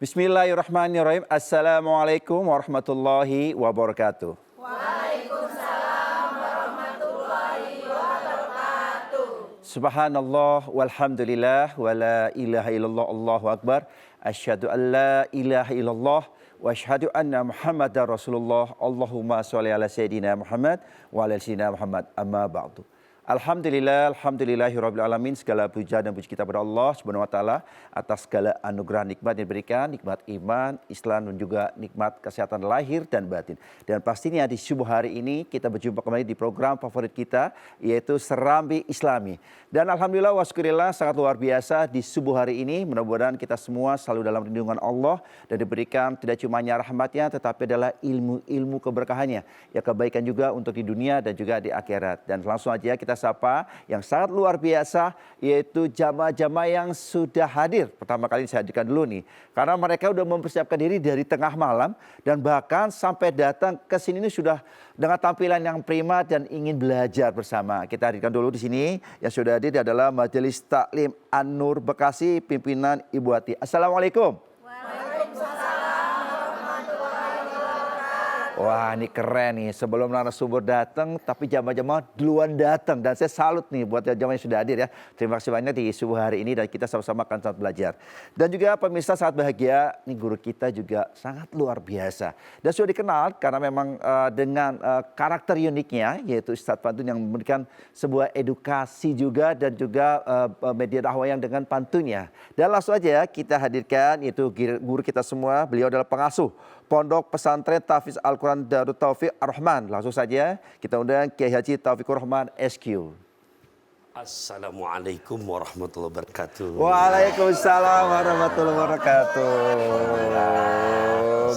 Bismillahirrahmanirrahim. Assalamualaikum warahmatullahi wabarakatuh. Waalaikumsalam warahmatullahi wabarakatuh. Subhanallah walhamdulillah wa la ilaha illallah Allahu akbar. Asyhadu an la ilaha illallah wa asyhadu anna Muhammadar Rasulullah. Allahumma sholli ala sayyidina Muhammad wa ala sayyidina Muhammad. Amma ba'du. Alhamdulillahirabbil alamin. Segala puja dan puji kita kepada Allah Subhanahu wa taala atas segala anugerah nikmat yang diberikan, nikmat iman, Islam dan juga nikmat kesehatan lahir dan batin. Dan pastinya di subuh hari ini kita berjumpa kembali di program favorit kita yaitu Serambi Islami. Dan alhamdulillah wa syukurillah sangat luar biasa di subuh hari ini. Mudah-mudahan kita semua selalu dalam lindungan Allah dan diberikan tidak cuma rahmatnya tetapi adalah ilmu keberkahannya. Ya kebaikan juga untuk di dunia dan juga di akhirat. Dan langsung aja kita sapa yang sangat luar biasa yaitu jamaah-jamaah yang sudah hadir. Pertama kali saya hadirkan dulu nih karena mereka sudah mempersiapkan diri dari tengah malam dan bahkan sampai datang ke sini ini sudah dengan tampilan yang prima dan ingin belajar bersama. Kita hadirkan dulu di sini yang sudah hadir adalah Majelis Taklim An-Nur Bekasi pimpinan Ibu Ati. Assalamualaikum. Wah ini keren nih, sebelum narasumber datang tapi jamaah-jamaah duluan datang. Dan saya salut nih buat jamaah yang sudah hadir ya. Terima kasih banyak di subuh hari ini dan kita sama-sama akan sangat belajar. Dan juga pemirsa sangat bahagia, nih guru kita juga sangat luar biasa. Dan sudah dikenal karena memang dengan karakter uniknya yaitu Ustadz Pantun yang memberikan sebuah edukasi juga dan juga media dakwah yang dengan pantunnya. Dan langsung aja kita hadirkan yaitu guru kita semua, beliau adalah pengasuh Pondok Pesantren Tahfiz Al-Quran Darut Taufiq Ar-Rahman. Langsung saja kita undang Kiai Haji Taufikur Rahman SQ. Assalamualaikum warahmatullahi wabarakatuh. Waalaikumsalam warahmatullahi wabarakatuh.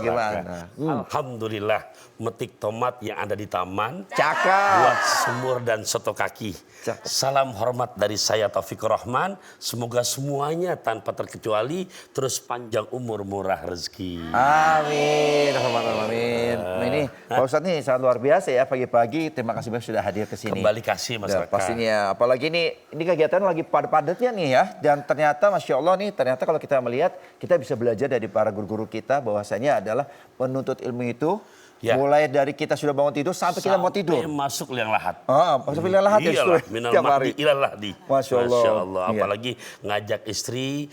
Gimana? Alhamdulillah metik tomat yang ada di taman. Cakep. Buat semur dan soto kaki. Cakep. Salam Salam hormat dari saya Taufikur Rahman. Semoga semuanya tanpa terkecuali terus panjang umur murah rezeki. Amin. Amin. Ini Pak Ustadz nih sangat luar biasa ya pagi-pagi. Terima kasih banyak sudah hadir ke sini. Kembali kasih masyarakat. Pastinya, apalagi ini kegiatan lagi padat-padatnya nih ya. Dan ternyata Masya Allah nih, ternyata kalau kita melihat, kita bisa belajar dari para guru-guru kita bahwasanya adalah menuntut ilmu itu, ya, mulai dari kita sudah bangun tidur sampai kita mau tidur. Masuk liang lahat. Masuk liang lahat ya. Iyalah, minal mahdi ilal lahdi. Masya Allah. Iya. Apalagi ngajak istri,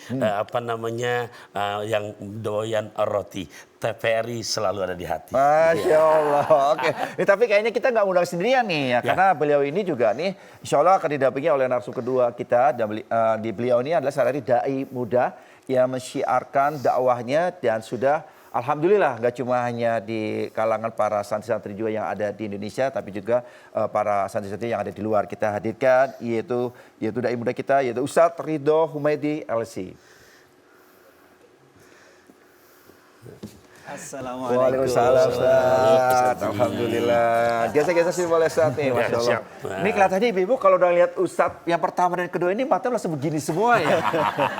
yang doyan roti. TVRI selalu ada di hati. Masya Allah. Oke. Tapi kayaknya kita nggak undang sendirian nih ya. Karena beliau ini juga nih insya Allah akan didampingi oleh narasumber kedua kita. Dan di beliau ini adalah seorang dai muda yang mensyiarkan dakwahnya dan sudah alhamdulillah nggak cuma hanya di kalangan para santri-santri juga yang ada di Indonesia, tapi juga para santri-santri yang ada di luar. Kita hadirkan yaitu dai muda kita yaitu Ustadz Ridho Humaydi LC. Assalamualaikum. Waalaikumsalam Ustaz. Alhamdulillah. Geser-geser sih boleh Ustaz nih, Masya Allah. Ini kelihatannya ibu kalau udah lihat Ustaz yang pertama dan kedua ini mata langsung begini semua ya.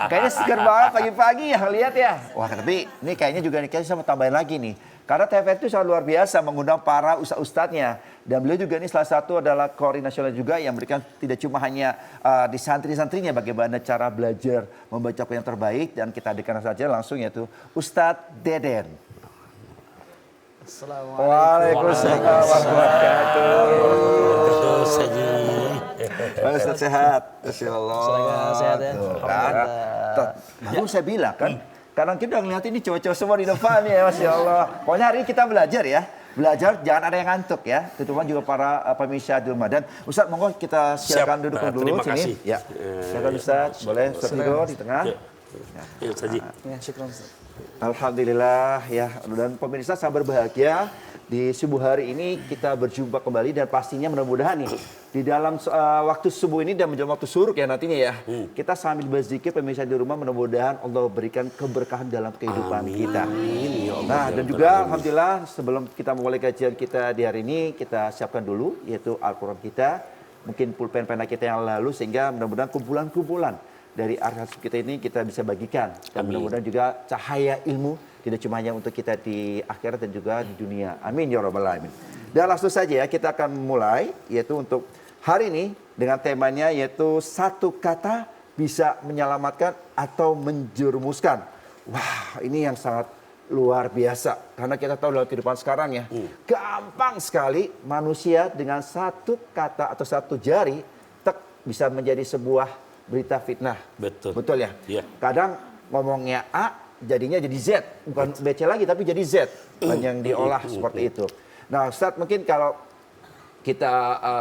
Kayaknya segar banget pagi-pagi ya lihat ya. Wah tapi ini kayaknya juga nih kayaknya sama tambahin lagi nih. Karena TVRI itu sangat luar biasa mengundang para ustadz-ustadznya. Dan beliau juga ini salah satu adalah koordinator nasional juga yang memberikan tidak cuma hanya di santri-santrinya bagaimana cara belajar membaca yang terbaik. Dan kita hadirkan saja langsung yaitu Ustadz Deden. Assalamualaikum. Waalaikumsalam warahmatullahi wabarakatuh. Ustaz sehat. Masya Allah. Sehat ya. Baru saya bilang kan, kadang kita ngeliat ini cowok-cowok semua di depan ya, Masya Allah. Pokoknya hari ini kita belajar ya. Belajar jangan ada yang ngantuk ya. Terutama juga para pemirsa di rumah. Dan Ustaz monggo kita silakan duduk dulu terima sini. kasih. Ya. Silakan Ustaz, boleh Ustaz Ridho di tengah. Ya, Ustaz. Ya, syukur Ustaz. Alhamdulillah ya, dan pemirsa sangat berbahagia di subuh hari ini kita berjumpa kembali dan pastinya mudah-mudahan nih di dalam waktu subuh ini dan menjelang waktu suruk ya nantinya ya kita sambil berzikir pemirsa di rumah mudah-mudahan Allah berikan keberkahan dalam kehidupan kita. Nah dan juga alhamdulillah sebelum kita memulai kajian kita di hari ini kita siapkan dulu yaitu Al-Quran kita, mungkin pulpen pena kita yang lalu sehingga mudah-mudahan kumpulan-kumpulan dari arsip kita ini kita bisa bagikan dan mudah-mudahan juga cahaya ilmu tidak cuma hanya untuk kita di akhirat dan juga di dunia. Amin ya rabbal alamin. Dan langsung saja ya kita akan mulai yaitu untuk hari ini dengan temanya yaitu satu kata bisa menyelamatkan atau menjerumuskan. Wah, ini yang sangat luar biasa. Karena kita tahu dalam kehidupan sekarang ya, gampang sekali manusia dengan satu kata atau satu jari bisa menjadi sebuah berita fitnah. Betul. Betul ya? Iya. Kadang ngomongnya A, jadinya jadi Z. Bukan BC lagi, tapi jadi Z. Yang diolah seperti itu. Nah, Ustadz, mungkin kalau kita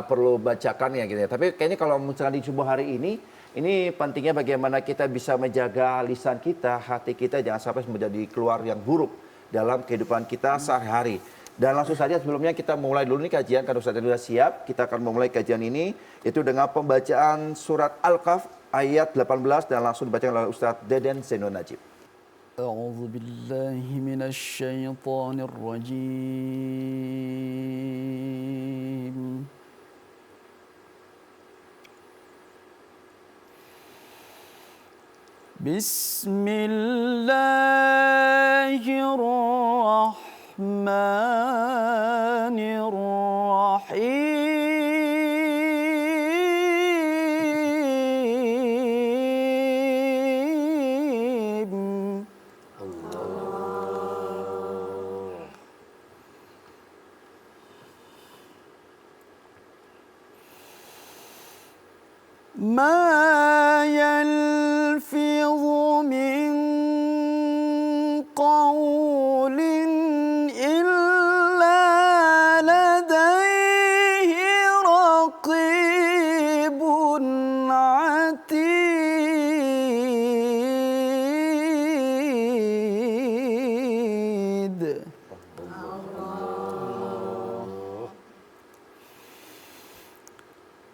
perlu bacakan ya gitu ya. Tapi kayaknya kalau misalnya di subuh hari ini pentingnya bagaimana kita bisa menjaga lisan kita, hati kita jangan sampai menjadi keluar yang buruk dalam kehidupan kita sehari-hari. Dan langsung saja sebelumnya kita mulai dulu nih kajian, karena Ustaz sudah siap. Kita akan memulai kajian ini itu dengan pembacaan surat Al-Kahf ayat 18 dan langsung dibacakan oleh Ustaz Deden Zainul Najib. أعوذ بالله من الشيطان الرجيم بسم الله الرحمن الرحيم ما يلفظ من قول إلا لديه رقيب عتيد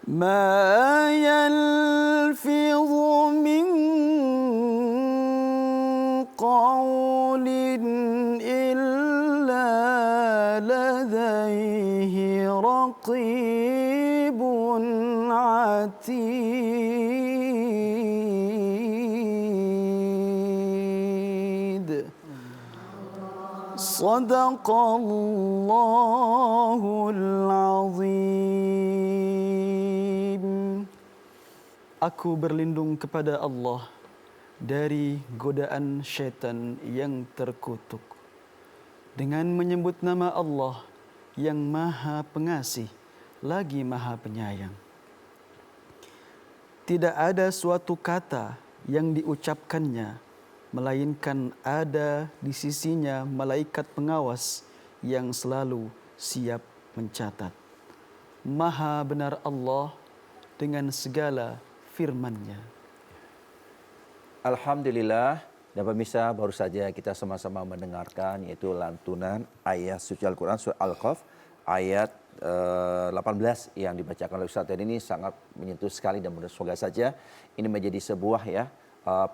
ما يلفظ من قول إلا لديه رقيب عتيد صدق الله العظيم. Aku berlindung kepada Allah dari godaan syaitan yang terkutuk. Dengan menyebut nama Allah yang Maha Pengasih lagi Maha Penyayang. Tidak ada suatu kata yang diucapkannya, melainkan ada di sisinya malaikat pengawas yang selalu siap mencatat. Maha benar Allah dengan segala firman-Nya. Alhamdulillah, dan pemirsa baru saja kita sama-sama mendengarkan yaitu lantunan ayat suci Al-Quran surah Al-Kahf ayat 18 yang dibacakan oleh Ustaz. Dan ini sangat menyentuh sekali dan semoga saja ini menjadi sebuah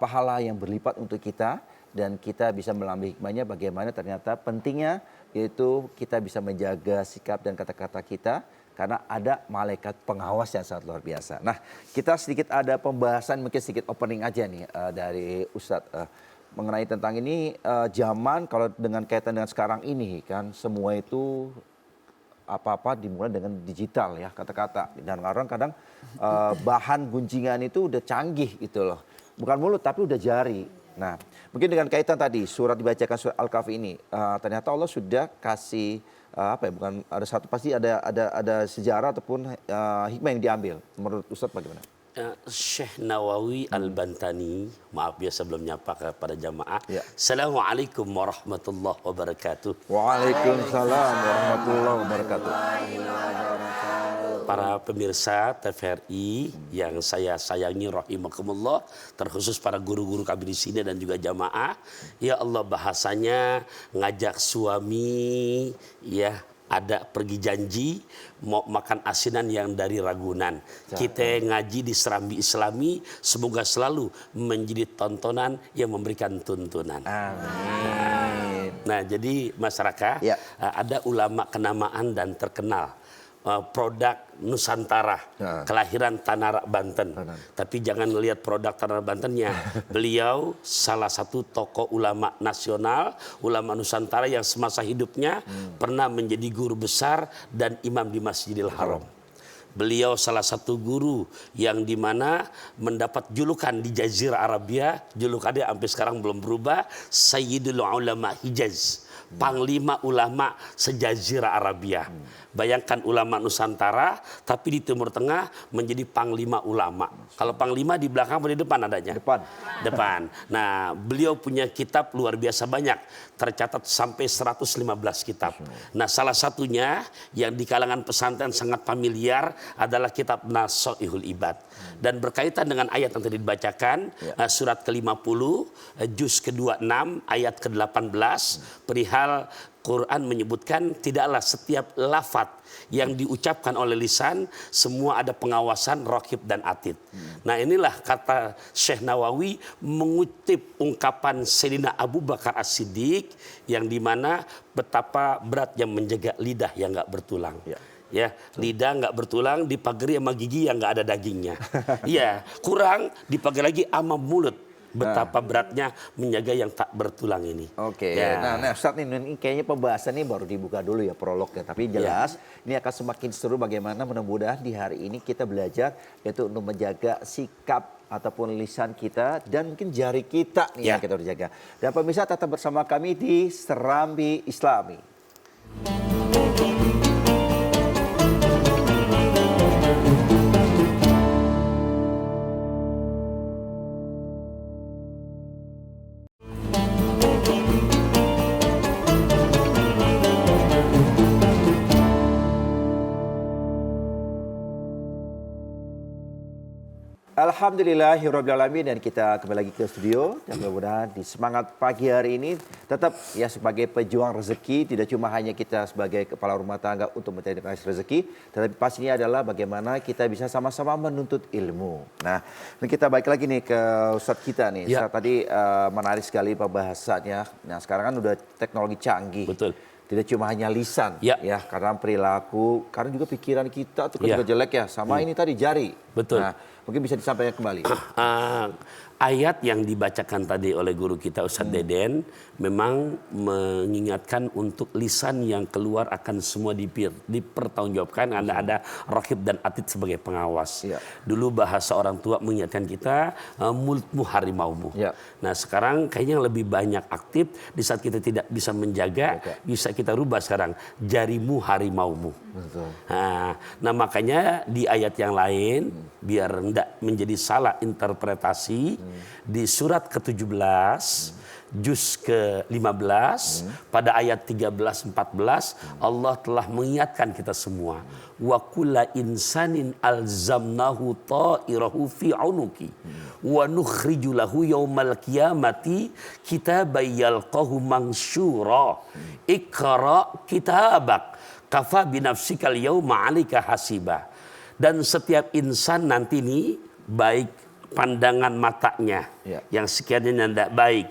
pahala yang berlipat untuk kita dan kita bisa mengambil hikmahnya bagaimana ternyata pentingnya yaitu kita bisa menjaga sikap dan kata-kata kita karena ada malaikat pengawas yang sangat luar biasa. Nah, kita sedikit ada pembahasan mungkin sedikit opening aja nih dari Ustadz mengenai tentang ini zaman kalau dengan kaitan dengan sekarang ini kan semua itu apa-apa dimulai dengan digital ya kata-kata dan kadang bahan gunjingan itu udah canggih gitu loh. Bukan mulut tapi udah jari. Nah, mungkin dengan kaitan tadi surat dibacakan surat Al-Kahf ini ternyata Allah sudah kasih bukan ada satu pasti ada sejarah ataupun hikmah yang diambil. Menurut Ustadz bagaimana? Syekh Nawawi Al-Bantani, maaf ya sebelum nyapa kepada jamaah. Ya. Assalamualaikum warahmatullahi wabarakatuh. Waalaikumsalam warahmatullahi wabarakatuh. Para pemirsa TVRI yang saya sayangi rahimakumullah, terkhusus para guru-guru kami di sini dan juga jamaah. Ya Allah, bahasanya ngajak suami ya ada pergi janji mau makan asinan yang dari Ragunan. Kita ngaji di Serambi Islami, semoga selalu menjadi tontonan yang memberikan tuntunan. Amin. Nah, jadi masyarakat ada ulama kenamaan dan terkenal. Produk Nusantara, kelahiran Tanara, Banten. Tapi jangan lihat produk Tanara, Bantennya. Beliau salah satu tokoh ulama nasional, ulama Nusantara yang semasa hidupnya pernah menjadi guru besar dan imam di Masjidil Haram. Beliau salah satu guru yang dimana mendapat julukan di Jazirah Arabia, julukannya sampai sekarang belum berubah, Sayyidul Ulama Hijaz, Panglima Ulama sejazirah Arabia. Bayangkan ulama Nusantara, tapi di Timur Tengah menjadi panglima ulama. Kalau panglima di belakang atau di depan adanya? Depan. Nah, beliau punya kitab luar biasa banyak. Tercatat sampai 115 kitab. Nah, salah satunya yang di kalangan pesantren sangat familiar adalah kitab Nasoihul Ibad. Dan berkaitan dengan ayat yang tadi dibacakan, surat ke-50, juz ke-26, ayat ke-18, perihal Quran menyebutkan tidaklah setiap lafaz yang diucapkan oleh lisan semua ada pengawasan raqib dan atid. Nah, inilah kata Syekh Nawawi mengutip ungkapan Sayyidina Abu Bakar As-Siddiq yang dimana betapa beratnya menjaga lidah yang nggak bertulang. Ya, lidah nggak bertulang dipagari sama gigi yang nggak ada dagingnya. Iya, kurang dipagari lagi sama mulut. Betapa beratnya menjaga yang tak bertulang ini. Oke. Ya. Nah, Ustadz ini kayaknya pembahasan ini baru dibuka dulu ya prolognya. Tapi jelas ini akan semakin seru bagaimana mudah-mudahan di hari ini kita belajar yaitu untuk menjaga sikap ataupun lisan kita dan mungkin jari kita nih yang kita harus jaga. Dan pemirsa tetap bersama kami di Serambi Islami. Alhamdulillahirrabbilalamin, dan kita kembali lagi ke studio dan mudah-mudahan di semangat pagi hari ini tetap ya sebagai pejuang rezeki, tidak cuma hanya kita sebagai kepala rumah tangga untuk mencari rezeki, tetapi pastinya adalah bagaimana kita bisa sama-sama menuntut ilmu. Nah, ini kita balik lagi nih ke Ustadz kita nih. Ustadz tadi menarik sekali pembahasannya. Nah, sekarang kan udah teknologi canggih. Betul. Tidak cuma hanya lisan, ya karena perilaku, karena juga pikiran kita tuh kan juga jelek ya, sama ini tadi jari. Betul. Nah, mungkin bisa disampaikan kembali. Ayat yang dibacakan tadi oleh guru kita Ustadz Deden memang mengingatkan untuk lisan yang keluar akan semua dipertanggungjawabkan karena ada raqib dan atid sebagai pengawas. Dulu bahasa orang tua mengingatkan kita mulutmu harimaumu. Nah, sekarang kayaknya yang lebih banyak aktif di saat kita tidak bisa menjaga, bisa kita rubah sekarang jarimu harimaumu. Nah, makanya di ayat yang lain biar tidak menjadi salah interpretasi, di surat ke-17 juz ke-15 pada ayat 13-14 Allah telah mengingatkan kita semua, wa kulla insanin alzamnahu ta'irahu fi unuki wa nukhriju lahu yaumal qiyamati kitaban yalqahu mansyura iqra kitabak kafa binafsikal yauma 'alaika hasiba. Dan setiap insan nanti nih, baik pandangan matanya yang sekiranya tidak baik,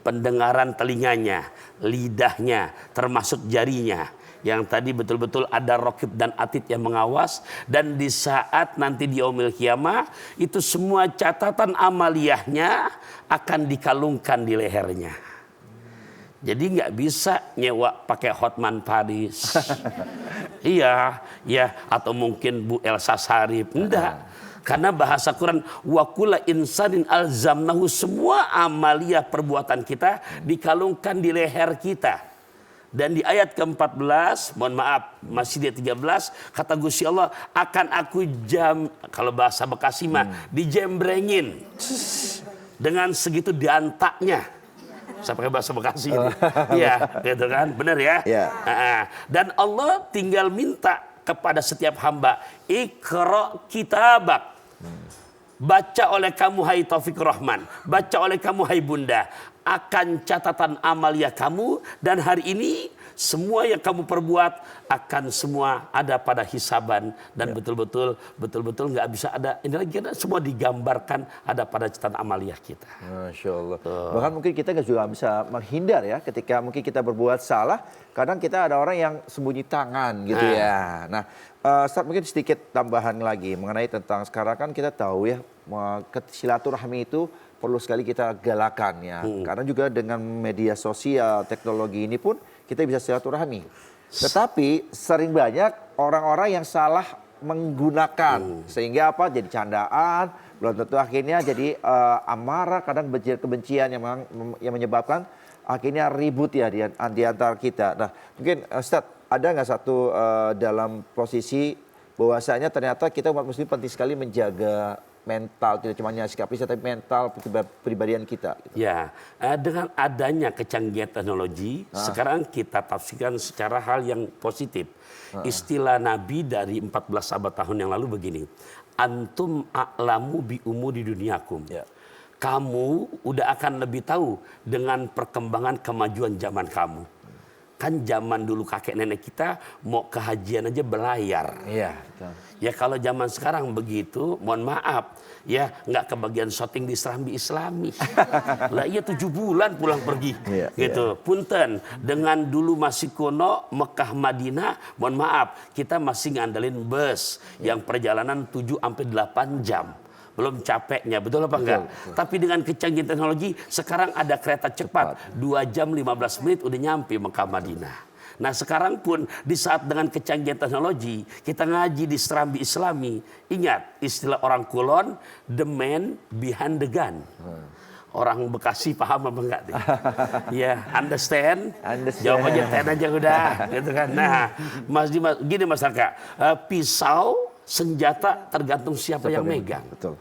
pendengaran telinganya, lidahnya, termasuk jarinya, yang tadi betul-betul ada raqib dan atid yang mengawas. Dan di saat nanti di yaumil qiyamah itu semua catatan amaliyahnya akan dikalungkan di lehernya. Jadi nggak bisa nyewa pakai Hotman Paris, atau mungkin Bu Elsa Sharif, enggak. Karena bahasa Quran wa kulla insanin alzamnahu, semua amaliyah perbuatan kita dikalungkan di leher kita. Dan di ayat ke-14, mohon maaf, masih di 13, kata Gusti Allah, akan aku kalau bahasa Bekasi mah dijembrengin dengan segitu diantaknya. Saya pakai bahasa Bekasi ini. Iya, gitu kan? Benar ya? Dan Allah tinggal minta kepada setiap hamba, Iqra kitabak. Baca oleh kamu hai Taufik Rahman, baca oleh kamu hai Bunda, akan catatan amalia kamu, dan hari ini semua yang kamu perbuat akan semua ada pada hisaban, dan betul-betul nggak bisa ada ini lagi, semua digambarkan ada pada catatan amaliah kita. Masya Allah. Bahkan mungkin kita juga bisa menghindar ya ketika mungkin kita berbuat salah. Kadang kita ada orang yang sembunyi tangan gitu ya. Nah, Ustaz, mungkin sedikit tambahan lagi mengenai tentang sekarang kan kita tahu ya silaturahmi itu perlu sekali kita galakan ya. Karena juga dengan media sosial, teknologi ini pun kita bisa silaturahmi. Tetapi sering banyak orang-orang yang salah menggunakan sehingga apa jadi candaan, belum tentu akhirnya jadi amarah, kadang kebencian yang menyebabkan akhirnya ribut ya di antara kita. Nah mungkin Ustadz ada nggak satu dalam posisi bahwasanya ternyata kita umat muslim penting sekali menjaga mental, tidak cuma sikap fisik tapi mental kepribadian kita. Gitu. Ya, dengan adanya kecanggihan teknologi, sekarang kita tafsirkan secara hal yang positif. Istilah Nabi dari 14 abad tahun yang lalu begini, antum a'lamu bi umuri dunyakum. Ya. Kamu udah akan lebih tahu dengan perkembangan kemajuan zaman kamu. Kan zaman dulu kakek nenek kita mau ke hajian aja berlayar. Iya. Betul. Ya kalau zaman sekarang begitu, mohon maaf, ya nggak kebagian syuting di Serambi Islami. Lah iya 7 bulan pulang pergi, gitu. Punten, dengan dulu masih kuno Mekah Madinah, mohon maaf, kita masih ngandelin bus yang perjalanan 7-8 jam. Belum capeknya, betul apa enggak? Betul. Tapi dengan kecanggihan teknologi, sekarang ada kereta cepat. 2 jam 15 menit udah nyampe Mekah Madinah. Nah sekarang pun di saat dengan kecanggihan teknologi, kita ngaji di Serambi Islami. Ingat istilah orang Kulon, the man behind the gun. Orang Bekasi paham apa enggak? Ya, understand? Jawabannya ten aja udah, gitu kan. Nah, gini masyarakat, pisau, senjata tergantung siapa yang megang. Betul.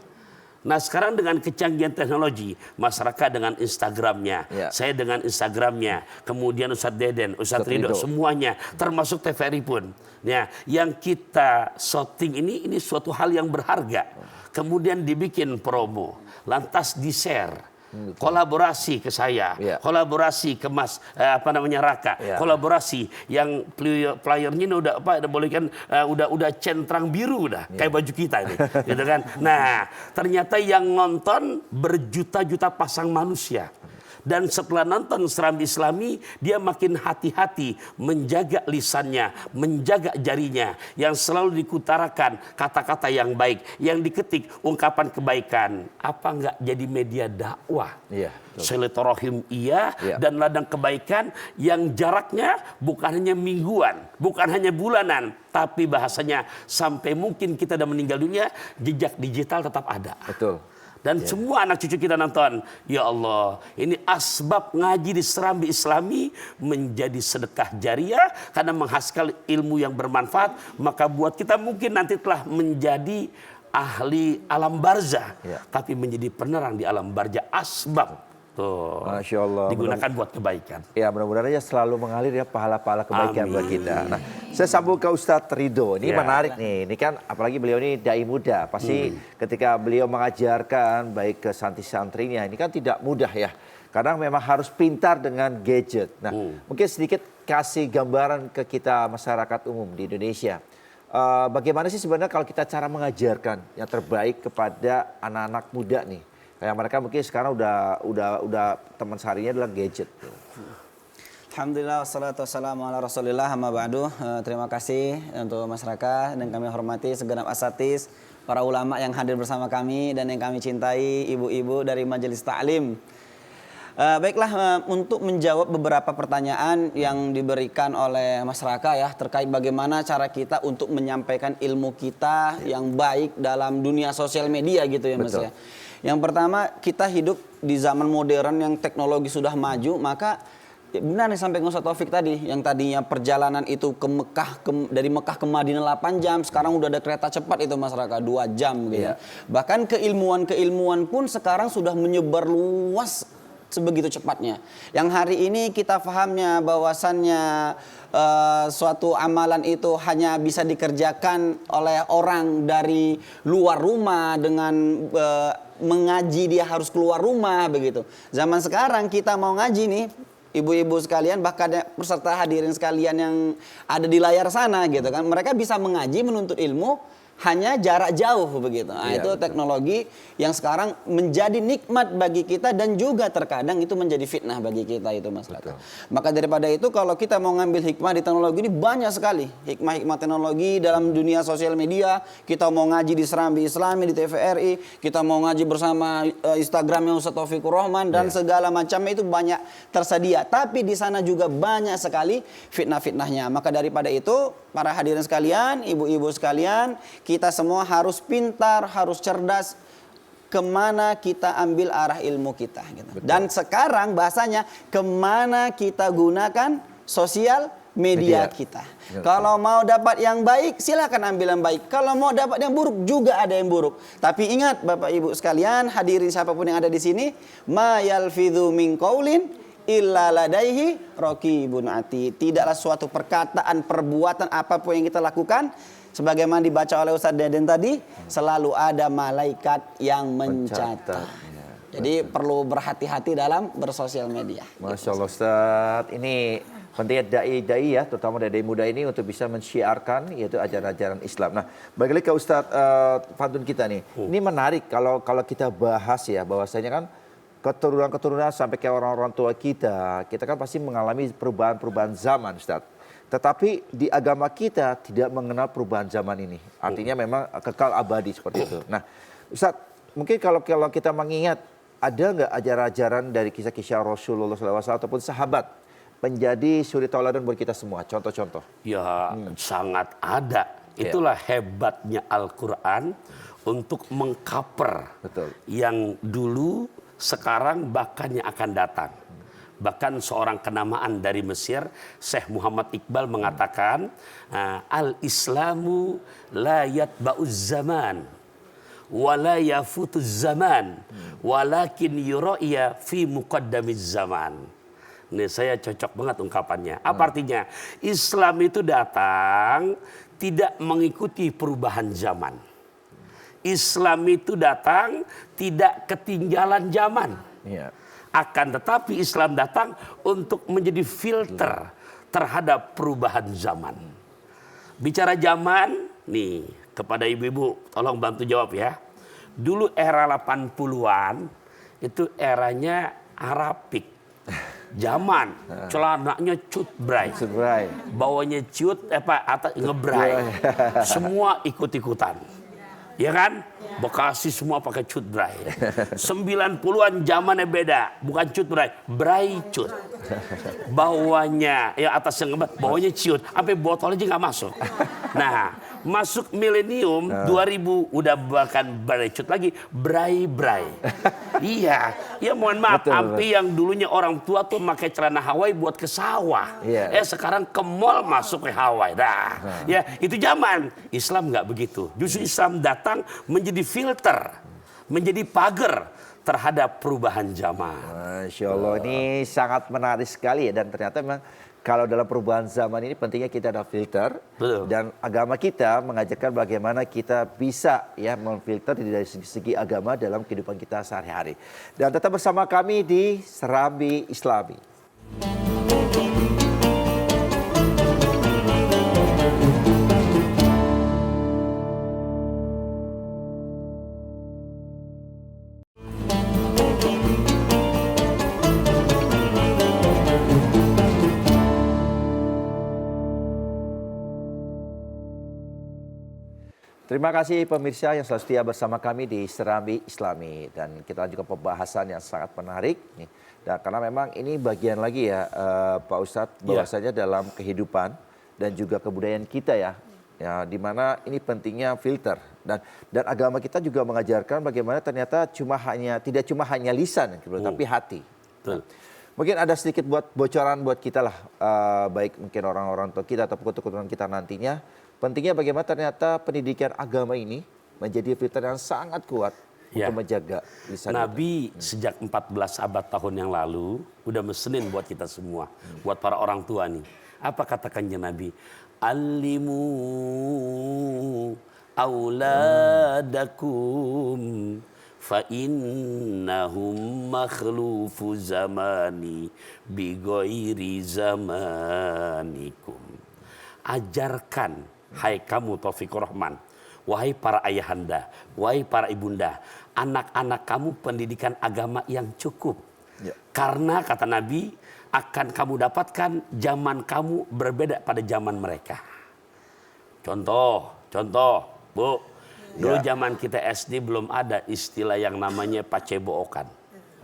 Nah sekarang dengan kecanggihan teknologi, masyarakat dengan Instagramnya, saya dengan Instagramnya, kemudian Ustadz Deden, Ustadz Ridho, semuanya, termasuk TVRI pun. Ya, yang kita shooting ini suatu hal yang berharga. Kemudian dibikin promo, lantas di-share. Kolaborasi ke saya, kolaborasi ke Mas Raka, kolaborasi yang playernya udah boleh kan udah centrang biru udah kayak baju kita ini, gitu kan. Nah, ternyata yang nonton berjuta-juta pasang manusia. Dan setelah nonton Serambi Islami, dia makin hati-hati menjaga lisannya, menjaga jarinya, yang selalu dikutarakan kata-kata yang baik, yang diketik ungkapan kebaikan. Apa enggak jadi media dakwah? Iya. Silaturahim dan ladang kebaikan yang jaraknya bukan hanya mingguan, bukan hanya bulanan, tapi bahasanya sampai mungkin kita udah meninggal dunia, jejak digital tetap ada. Betul. Dan semua anak cucu kita nonton. Ya Allah, ini asbab ngaji di Serambi Islami menjadi sedekah jariah karena menghasilkan ilmu yang bermanfaat. Maka buat kita mungkin nanti telah menjadi ahli alam barzah, tapi menjadi penerang di alam barzah. Asbab tuh, Masya Allah, digunakan buat kebaikan. Ya mudah-mudahan aja selalu mengalir ya pahala-pahala kebaikan buat kita. Nah, saya sambung ke Ustadz Ridho. Ini menarik nih. Ini kan apalagi beliau ini dai muda. Pasti ketika beliau mengajarkan baik ke santri-santrinya ini kan tidak mudah ya. Kadang memang harus pintar dengan gadget. Nah, mungkin sedikit kasih gambaran ke kita masyarakat umum di Indonesia. Bagaimana sih sebenarnya kalau kita cara mengajarkan yang terbaik kepada anak-anak muda nih? Kayak mereka mungkin sekarang udah teman seharinya adalah gadget. Alhamdulillah wassalatu wassalamu ala Rasulillah amma ba'du. Terima kasih untuk masyarakat dan kami hormati segenap asatis, para ulama yang hadir bersama kami dan yang kami cintai, ibu-ibu dari Majelis Ta'lim. Baiklah, untuk menjawab beberapa pertanyaan yang diberikan oleh masyarakat ya terkait bagaimana cara kita untuk menyampaikan ilmu kita yang baik dalam dunia sosial media gitu ya Mas ya. Yang pertama, kita hidup di zaman modern yang teknologi sudah maju, maka benar yang sampai Ustaz Taufik tadi, yang tadinya perjalanan itu ke Mekah, dari Mekah ke Madinah 8 jam, sekarang udah ada kereta cepat itu masyarakat 2 jam gitu. Bahkan keilmuan pun sekarang sudah menyebar luas sebegitu cepatnya. Yang hari ini kita pahamnya bahwasannya suatu amalan itu hanya bisa dikerjakan oleh orang dari luar rumah dengan mengaji dia harus keluar rumah begitu. Zaman sekarang kita mau ngaji nih, ibu-ibu sekalian, bahkan peserta hadirin sekalian yang ada di layar sana gitu kan, mereka bisa mengaji menuntut ilmu hanya jarak jauh begitu. Nah, Iya, itu betul. teknologi yang sekarang menjadi nikmat bagi kita dan juga terkadang itu menjadi fitnah bagi kita itu Mas Raka. Maka daripada itu kalau kita mau ngambil hikmah di teknologi ini banyak sekali hikmah-hikmah teknologi dalam dunia sosial media. Kita mau ngaji di Serambi Islami di TVRI, kita mau ngaji bersama Instagramnya Ustaz Taufikur Rahman dan segala macamnya itu banyak tersedia. Tapi di sana juga banyak sekali fitnah-fitnahnya. Maka daripada itu para hadirin sekalian, ibu-ibu sekalian, kita semua harus pintar, harus cerdas kemana kita ambil arah ilmu kita. Gitu. Dan sekarang bahasanya kemana kita gunakan sosial media kita. Kalau mau dapat yang baik, silakan ambil yang baik. Kalau mau dapat yang buruk, juga ada yang buruk. Tapi ingat Bapak Ibu sekalian, hadirin siapapun yang ada di sini, ma yalfidhu min qaulin illa ladaihi raqibun atid. Tidaklah suatu perkataan, perbuatan apapun yang kita lakukan, sebagaimana dibaca oleh Ustaz Deden tadi, selalu ada malaikat yang mencatat. Jadi perlu berhati-hati dalam bersosial media. Masya Allah Ustaz, ini pentingnya dai-dai ya, terutama dai muda ini untuk bisa mensyiarkan yaitu ajaran-ajaran Islam. Nah, balik lagi ke Ustaz Fadun kita nih, ini menarik kalau kita bahas ya, bahwasanya kan keturunan-keturunan sampai ke orang-orang tua kita kan pasti mengalami perubahan-perubahan zaman Ustaz. Tetapi di agama kita tidak mengenal perubahan zaman ini. Artinya memang kekal abadi seperti itu. Nah, Ustaz, mungkin kalau kita mengingat, ada nggak ajaran-ajaran dari kisah-kisah Rasulullah SAW ataupun sahabat menjadi suri tauladan buat kita semua? Contoh-contoh. Ya, sangat ada. Itulah hebatnya Al-Quran untuk mengcover yang dulu, sekarang, bahkan yang akan datang. Bahkan seorang kenamaan dari Mesir, Syekh Muhammad Iqbal mengatakan, Al-Islamu la yatba'uz zaman, wa la yafutuz zaman, walakin yuraiya fi muqaddamiz zaman. Ini saya cocok banget ungkapannya. Apa artinya? Islam itu datang tidak mengikuti perubahan zaman. Islam itu datang tidak ketinggalan zaman. Iya. Akan tetapi Islam datang untuk menjadi filter terhadap perubahan zaman. Bicara zaman, nih kepada ibu-ibu tolong bantu jawab ya. Dulu era 80-an itu eranya Arabik. Zaman, celananya cutbray. Bawahnya cut, ngebray. Semua ikut-ikutan. Ya kan? Bekasi semua pakai cut bray. 90-an zamannya beda, bukan cut bray, bray cut. Bawahnya, ya atasnya ngebray, bawahnya ciut, sampai botol aja nggak masuk. Nah, masuk milenium 2000 udah bahkan bray cut lagi, bray. Iya, ya mohon maaf, sampai yang dulunya orang tua tuh pakai celana Hawaii buat ke sawah. Sekarang ke mall masuk ke Hawaii. Nah, ya itu zaman. Islam nggak begitu. Justru Islam datang menjadi filter, menjadi pagar terhadap perubahan zaman. Masya Allah, ini sangat menarik sekali ya, dan ternyata memang kalau dalam perubahan zaman ini pentingnya kita ada filter. Betul. Dan agama kita mengajarkan bagaimana kita bisa ya memfilter dari segi agama dalam kehidupan kita sehari-hari. Dan tetap bersama kami di Serambi Islami. Terima kasih pemirsa yang selalu setia bersama kami di Serambi Islami, dan kita lanjutkan pembahasan yang sangat menarik nih. Dan karena memang ini bagian lagi ya Pak Ustadz, bahwasanya dalam kehidupan dan juga kebudayaan kita ya di mana ini pentingnya filter, dan agama kita juga mengajarkan bagaimana ternyata tidak cuma hanya lisan tapi hati. Betul. Mungkin ada sedikit buat bocoran buat kita lah, baik mungkin orang-orang tua kita atau keturunan kita nantinya. Pentingnya bagaimana ternyata pendidikan agama ini menjadi filter yang sangat kuat untuk menjaga lisan Nabi sejak 14 abad tahun yang lalu udah mesenin buat kita semua, buat para orang tua nih. Apa katakannya Nabi? Alimu auladakum fa innahum makhlufu zamani bighairi zamanikum. Ajarkan, hai kamu Taufikur Rahman, wahai para ayahanda, wahai para ibunda, anak-anak kamu pendidikan agama yang cukup. Ya. Karena kata Nabi, akan kamu dapatkan zaman kamu berbeda pada zaman mereka. Contoh, Bu. Dulu zaman kita SD belum ada istilah yang namanya pacebokan.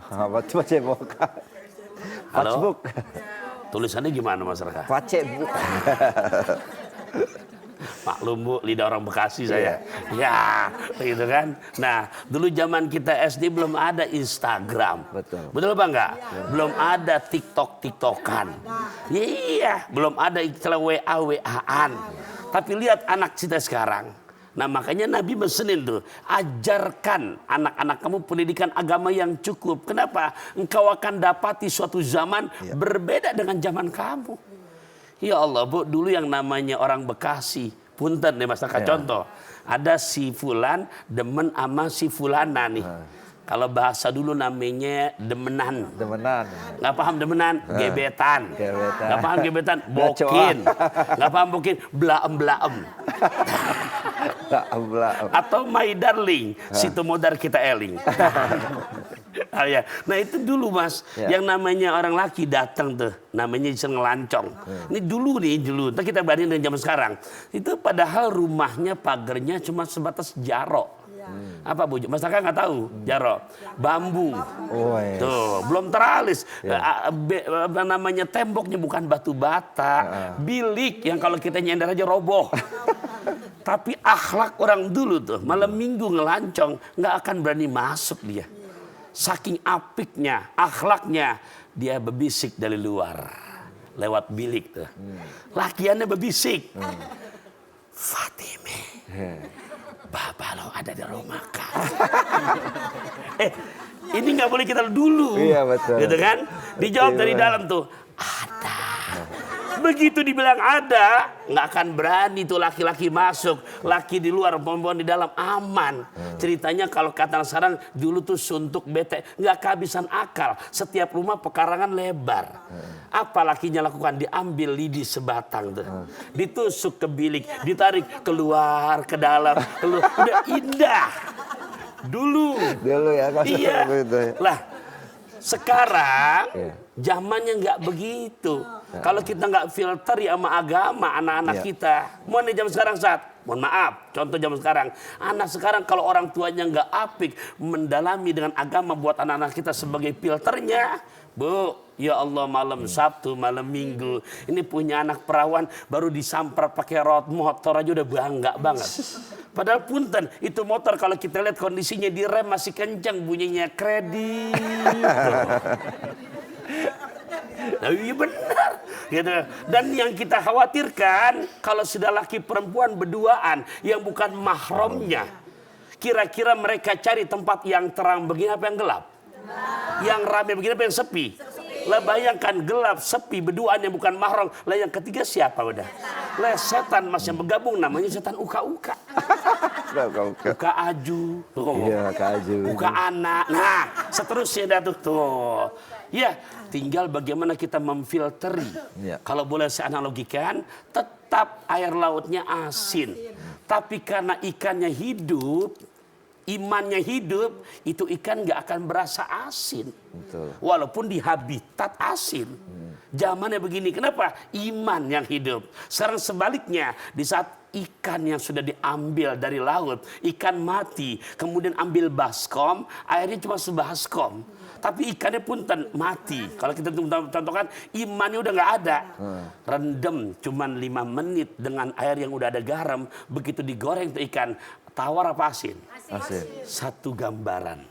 Apa tuh Facebook? Halo? Facebook. Tulisannya gimana Mas Raka? Facebook. Maklum Bu, lidah orang Bekasi saya. Ya, gitu kan. Nah, dulu zaman kita SD belum ada Instagram. Betul apa enggak? Belum ada TikTok-TikTokan. Iya, belum ada istilah WA-WA-an. Tapi lihat anak kita sekarang. Nah, makanya Nabi mesenin tuh, ajarkan anak-anak kamu pendidikan agama yang cukup. Kenapa? Engkau akan dapati suatu zaman berbeda dengan zaman kamu. Ya Allah, Bu, dulu yang namanya orang Bekasi, punten nih Mas Raka, contoh. Ada si fulan demen sama si fulana nih. Kalau bahasa dulu namanya demenan. Nggak paham demenan? Gebetan. Nggak paham gebetan? Bokin. Nggak paham bokin? Blaem. Atau my darling, situ modar kita eling. Nah itu dulu Mas, yang namanya orang laki datang tuh, namanya ngelancong. Ini dulu. Ntar kita bandingin dengan zaman sekarang. Itu padahal rumahnya pagernya cuma sebatas jarok. Apa Bu? Mas Raka nggak tahu jarok, bambu. Tuh belum teralis. Namanya temboknya bukan batu bata, bilik yang kalau kita nyender aja roboh. Tapi akhlak orang dulu tuh malam minggu ngelancong nggak akan berani masuk dia. Saking apiknya, akhlaknya, dia bebisik dari luar lewat bilik tuh. Lakiannya bebisik. Fatime. Baba lo ada di rumah kan? Ini nggak boleh kita dulu, gitu kan? Dijawab dari dalam tuh, ada. Begitu dibilang ada, nggak akan berani tuh laki-laki masuk, laki di luar, perempuan di dalam aman. Ceritanya kalau kata sekarang dulu tuh suntuk bete, nggak kehabisan akal. Setiap rumah pekarangan lebar. Apa lakinya lakukan? Diambil lidi sebatang tuh, ditusuk ke bilik, ditarik keluar ke dalam, keluar. Udah indah. Dulu ya. Iya. Lah sekarang zamannya nggak begitu. Kalau kita nggak filter ya sama agama anak-anak kita. Mau nih zaman sekarang mohon maaf, contoh zaman sekarang. Anak sekarang kalau orang tuanya nggak apik mendalami dengan agama buat anak-anak kita sebagai filternya, Bu, ya Allah malam Sabtu, malam Minggu, ini punya anak perawan baru disamprat pakai road motor aja udah bangga banget. Padahal punten, itu motor kalau kita lihat kondisinya di rem masih kencang bunyinya kredit. Nah, iya benar, gitu. Dan yang kita khawatirkan kalau sudah laki perempuan berduaan yang bukan mahramnya, kira-kira mereka cari tempat yang terang begini apa yang gelap? Yang ramai begini apa yang sepi? Lah bayangkan gelap, sepi, berduaan yang bukan mahram. Lah yang ketiga siapa udah? Lah setan Mas yang bergabung namanya setan uka-uka. Uka aju. Iya, Kak Aju. Uka anak. Nah, seterusnya dah tuh. Ya, tinggal bagaimana kita memfilteri. Kalau boleh saya analogikan, tetap air lautnya asin. Tapi karena ikannya hidup, imannya hidup, itu ikan nggak akan berasa asin. Walaupun di habitat asin. Zamannya begini, kenapa? Iman yang hidup. Sekarang sebaliknya, di saat ikan yang sudah diambil dari laut, ikan mati, kemudian ambil baskom, airnya cuma sebaskom. Tapi ikannya pun mati. Kalau kita contohkan, imannya udah nggak ada. Rendem cuman 5 menit dengan air yang udah ada garam. Begitu digoreng tuh ikan, tawar apa asin? Asin. Satu gambaran.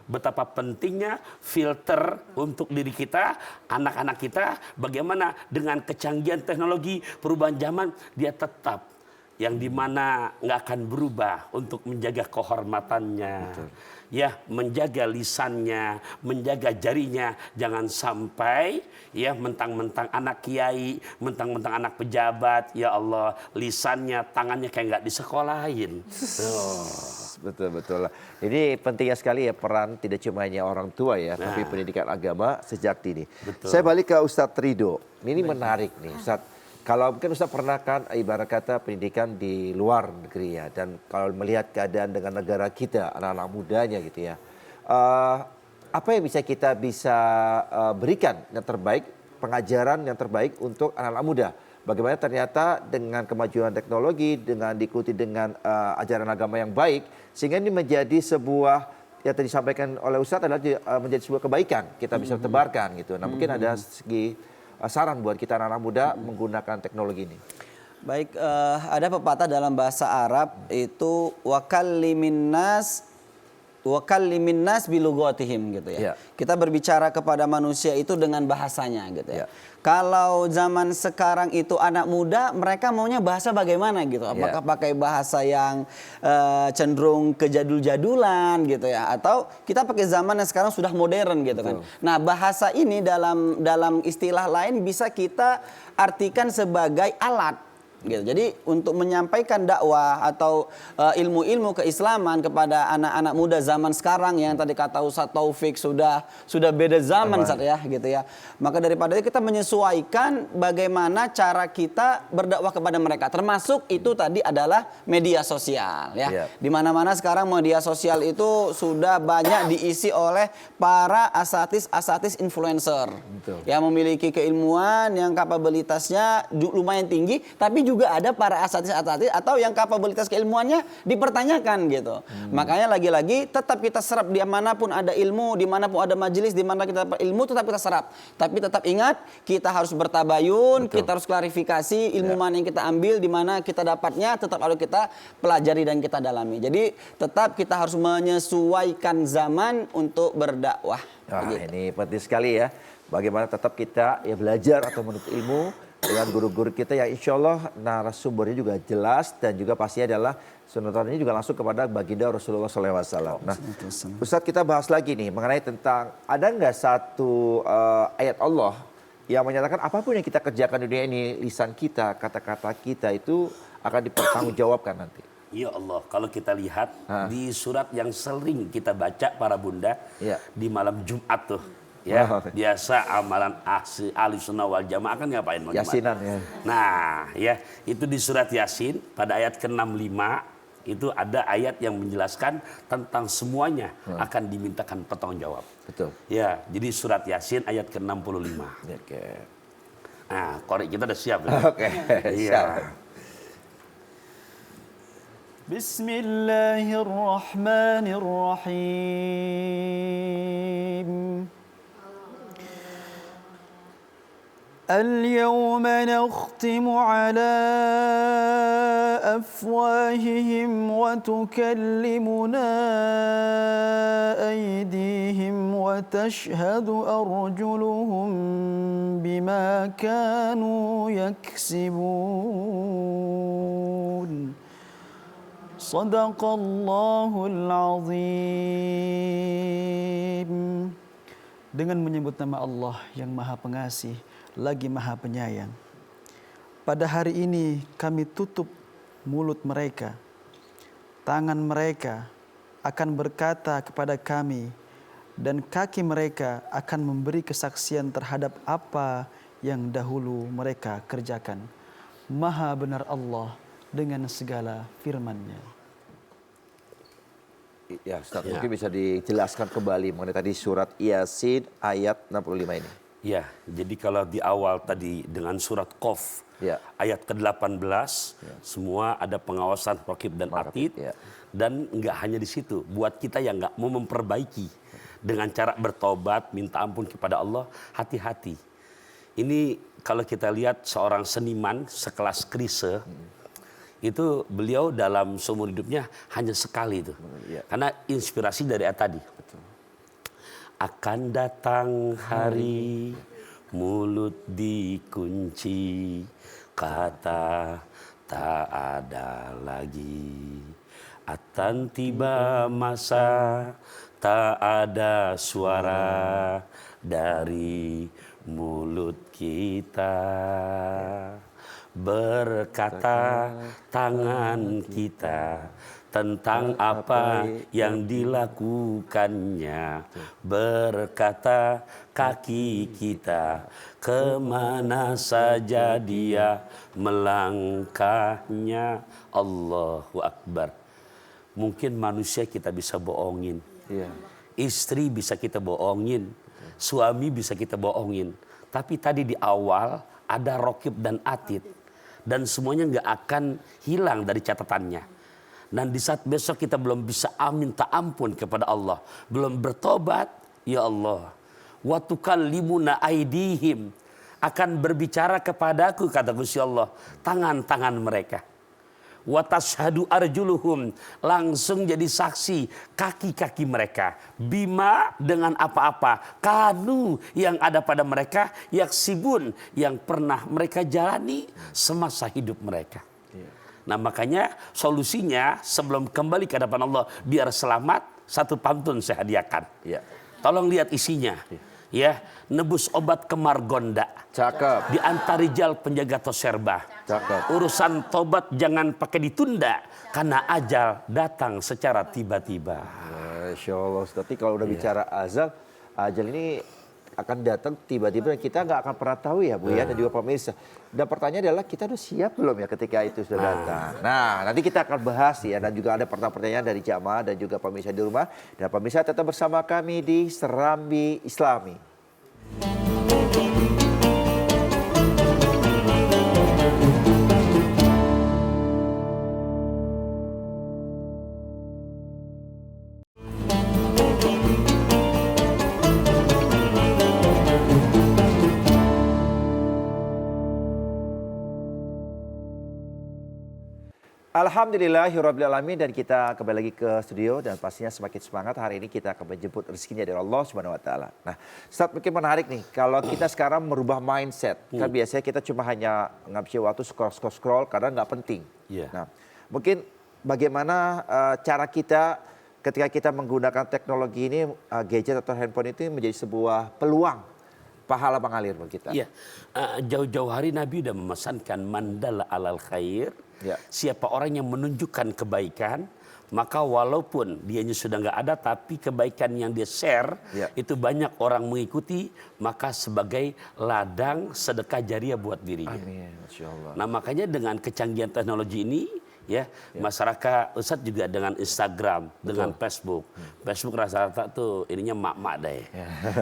Betapa pentingnya filter untuk diri kita, anak-anak kita. Bagaimana dengan kecanggihan teknologi, perubahan zaman, dia tetap yang dimana nggak akan berubah untuk menjaga kehormatannya. Ya, menjaga lisannya, menjaga jarinya, jangan sampai ya mentang-mentang anak kiai, mentang-mentang anak pejabat, ya Allah, lisannya, tangannya kayak nggak disekolahin. Betul. Ini pentingnya sekali ya peran tidak cuma hanya orang tua ya, tapi pendidikan agama sejak dini. Saya balik ke Ustadz Ridho. Ini menarik nih, Ustadz. Kalau mungkin Ustaz pernah kan ibarat kata pendidikan di luar negeri ya, dan kalau melihat keadaan dengan negara kita, anak-anak mudanya gitu ya, apa yang kita bisa berikan yang terbaik, pengajaran yang terbaik untuk anak-anak muda? Bagaimana ternyata dengan kemajuan teknologi, dengan diikuti dengan ajaran agama yang baik, sehingga ini menjadi sebuah yang tadi disampaikan oleh Ustadz adalah menjadi sebuah kebaikan kita bisa tebarkan gitu. Nah mungkin ada segi saran buat kita anak-anak muda menggunakan teknologi ini. Baik, ada pepatah dalam bahasa Arab itu wakallimin nas bilughatihim gitu ya. Ya. Kita berbicara kepada manusia itu dengan bahasanya gitu ya. Ya. Kalau zaman sekarang itu anak muda mereka maunya bahasa bagaimana gitu. Apakah pakai bahasa yang cenderung kejadul-jadulan gitu ya, atau kita pakai zaman yang sekarang sudah modern gitu kan. Nah, bahasa ini dalam istilah lain bisa kita artikan sebagai alat gitu. Jadi untuk menyampaikan dakwah atau ilmu-ilmu keislaman kepada anak-anak muda zaman sekarang yang tadi kata Ustaz Taufik sudah beda zaman Ustaz ya gitu ya. Maka daripada itu kita menyesuaikan bagaimana cara kita berdakwah kepada mereka. Termasuk itu tadi adalah media sosial ya. Di mana-mana sekarang media sosial itu sudah banyak diisi oleh para asatis influencer. Betul. Yang memiliki keilmuan yang kapabilitasnya lumayan tinggi, tapi juga ada para asatis atau yang kapabilitas keilmuannya dipertanyakan gitu. Makanya lagi-lagi tetap kita serap dimanapun ada ilmu, dimanapun ada majelis, dimana kita dapat ilmu tetap kita serap. Tapi tetap ingat kita harus bertabayun, kita harus klarifikasi ilmu mana yang kita ambil, di mana kita dapatnya, tetap harus kita pelajari dan kita dalami. Jadi tetap kita harus menyesuaikan zaman untuk berdakwah. Wah, ini penting sekali ya. Bagaimana tetap kita ya belajar atau menuntut ilmu dengan guru-guru kita yang insya Allah narasumbernya juga jelas dan juga pastinya adalah sunnah-sunnahnya juga langsung kepada baginda Rasulullah SAW. Nah, Ustadz kita bahas lagi nih mengenai tentang ada nggak satu ayat Allah yang menyatakan apapun yang kita kerjakan di dunia ini, lisan kita, kata-kata kita itu akan dipertanggungjawabkan nanti. Ya Allah, kalau kita lihat di surat yang sering kita baca para bunda di malam Jumat tuh. Ya, biasa amalan ahli sunnah wal jamaah kan ngapain? Yasinan ya. Nah, ya itu di surat Yasin pada ayat ke-65 itu ada ayat yang menjelaskan tentang semuanya akan dimintakan pertanggungjawab. Betul. Ya, jadi surat Yasin ayat ke-65. Oke. Nah, korek kita udah siap. Oke, Iya. Bismillahirrahmanirrahim. اليوم نختم على أفواههم وتكلمنا أيديهم وتشهد أرجلهم بما كانوا يكسبون صدق الله العظيم. Dengan menyebut nama Allah yang Maha Pengasih lagi Maha Penyayang. Pada hari ini kami tutup mulut mereka. Tangan mereka akan berkata kepada kami dan kaki mereka akan memberi kesaksian terhadap apa yang dahulu mereka kerjakan. Maha benar Allah dengan segala firman-Nya. Ya Ustaz, mungkin bisa dijelaskan kembali mengenai tadi surat Yasin ayat 65 ini. Ya, jadi kalau di awal tadi dengan surat Qaf ayat ke-18 semua ada pengawasan raqib dan atid dan enggak hanya di situ, buat kita yang enggak mau memperbaiki dengan cara bertobat, minta ampun kepada Allah, hati-hati. Ini kalau kita lihat seorang seniman sekelas Chrisye itu beliau dalam seumur hidupnya hanya sekali itu. Karena inspirasi dari ayat tadi. Akan datang hari mulut dikunci, kata tak ada lagi. Akan tiba masa tak ada suara dari mulut kita. berkata tangan kita tentang apa yang dilakukannya, berkata kaki kita kemana saja dia melangkahnya. Allahu Akbar. Mungkin manusia kita bisa bohongin, istri bisa kita bohongin, suami bisa kita bohongin, tapi tadi di awal ada Rokib dan Atid, dan semuanya nggak akan hilang dari catatannya. Dan di saat besok kita belum bisa minta ampun kepada Allah, belum bertobat, ya Allah, wa tukallimuna aidihim, akan berbicara kepadaku, kata Gusti Allah, tangan-tangan mereka. Wa tashhadu arjuluhum, langsung jadi saksi kaki-kaki mereka, bima, dengan apa-apa, kanu, yang ada pada mereka, yaksibun, yang pernah mereka jalani semasa hidup mereka. Nah makanya solusinya sebelum kembali ke hadapan Allah biar selamat, satu pantun saya hadiahkan. Tolong lihat isinya. Ya, nebus obat kemar gonda. Cakep. Di antarijal penjaga toserba. Cakep. Urusan tobat jangan pakai ditunda, karena ajal datang secara tiba-tiba. Masya Allah, tapi kalau udah bicara ajal ini akan datang tiba-tiba dan kita nggak akan pernah tahu ya Bu ya, dan juga pemirsa. Dan pertanyaan adalah kita udah siap belum ya ketika itu sudah datang. Nah nanti kita akan bahas ya, dan juga ada pertanyaan dari jamaah dan juga pemirsa di rumah. Dan pemirsa tetap bersama kami di Serambi Islami. Alhamdulillahirrabbilalamin, dan kita kembali lagi ke studio dan pastinya semakin semangat. Hari ini kita akan menjemput rezekinya dari Allah Subhanahu wa taala. Nah, Ustaz, mungkin menarik nih kalau kita sekarang merubah mindset. Kan biasanya kita cuma hanya ngabisin waktu scroll karena nggak penting. Nah, mungkin bagaimana cara kita ketika kita menggunakan teknologi ini, gadget atau handphone itu menjadi sebuah peluang pahala mengalir bagi kita. Iya, jauh-jauh hari Nabi sudah memesankan mandala alal khair. Siapa orang yang menunjukkan kebaikan, maka walaupun dianya sudah nggak ada, tapi kebaikan yang dia share itu banyak orang mengikuti, maka sebagai ladang sedekah jariah buat dirinya. Amin, Masya Allah. Nah makanya dengan kecanggihan teknologi ini, masyarakat Ustadz juga dengan Instagram, dengan Facebook. Facebook rata-rata tuh ininya mak-mak deh,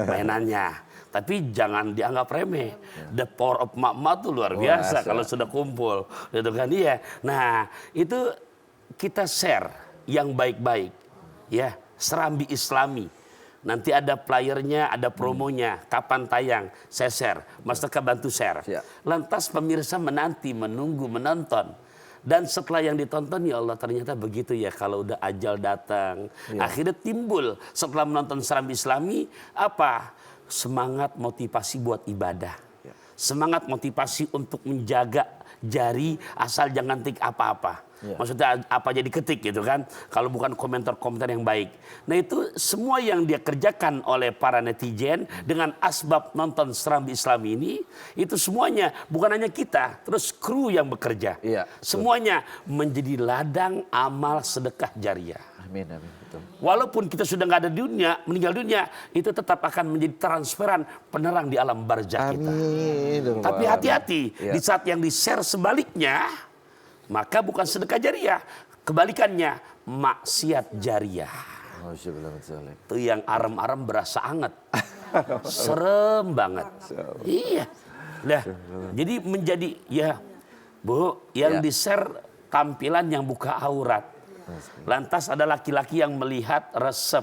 mainannya. Tapi jangan dianggap remeh. The power of mak-mak tuh luar biasa kalau sudah kumpul, gitu kan dia. Nah itu kita share yang baik-baik, ya, Serambi Islami. Nanti ada playernya, ada promonya, kapan tayang, saya share. Mas Teka bantu share. Lantas pemirsa menanti, menunggu, menonton. Dan setelah yang ditonton, ya Allah ternyata begitu ya kalau udah ajal datang. Akhirnya timbul setelah menonton Serambi Islami, apa? Semangat motivasi buat ibadah. Semangat motivasi untuk menjaga jari asal jangan tik apa-apa. Maksudnya apa jadi ketik gitu kan. Kalau bukan komentar-komentar yang baik. Nah itu semua yang dia kerjakan oleh para netizen dengan asbab nonton Serambi Islami ini, itu semuanya bukan hanya kita, terus kru yang bekerja. Semuanya menjadi ladang amal sedekah jariah. Amin, amin. Betul. Walaupun kita sudah nggak ada di dunia, meninggal dunia, itu tetap akan menjadi transferan penerang di alam barzakh kita. Tapi hati-hati, di saat yang di-share sebaliknya, maka bukan sedekah jariah, kebalikannya maksiat jariah. Itu yang arem-arem berasa anget, serem banget. Iya, nah, jadi menjadi ya Bu, yang di-share tampilan yang buka aurat. Lantas ada laki-laki yang melihat resep,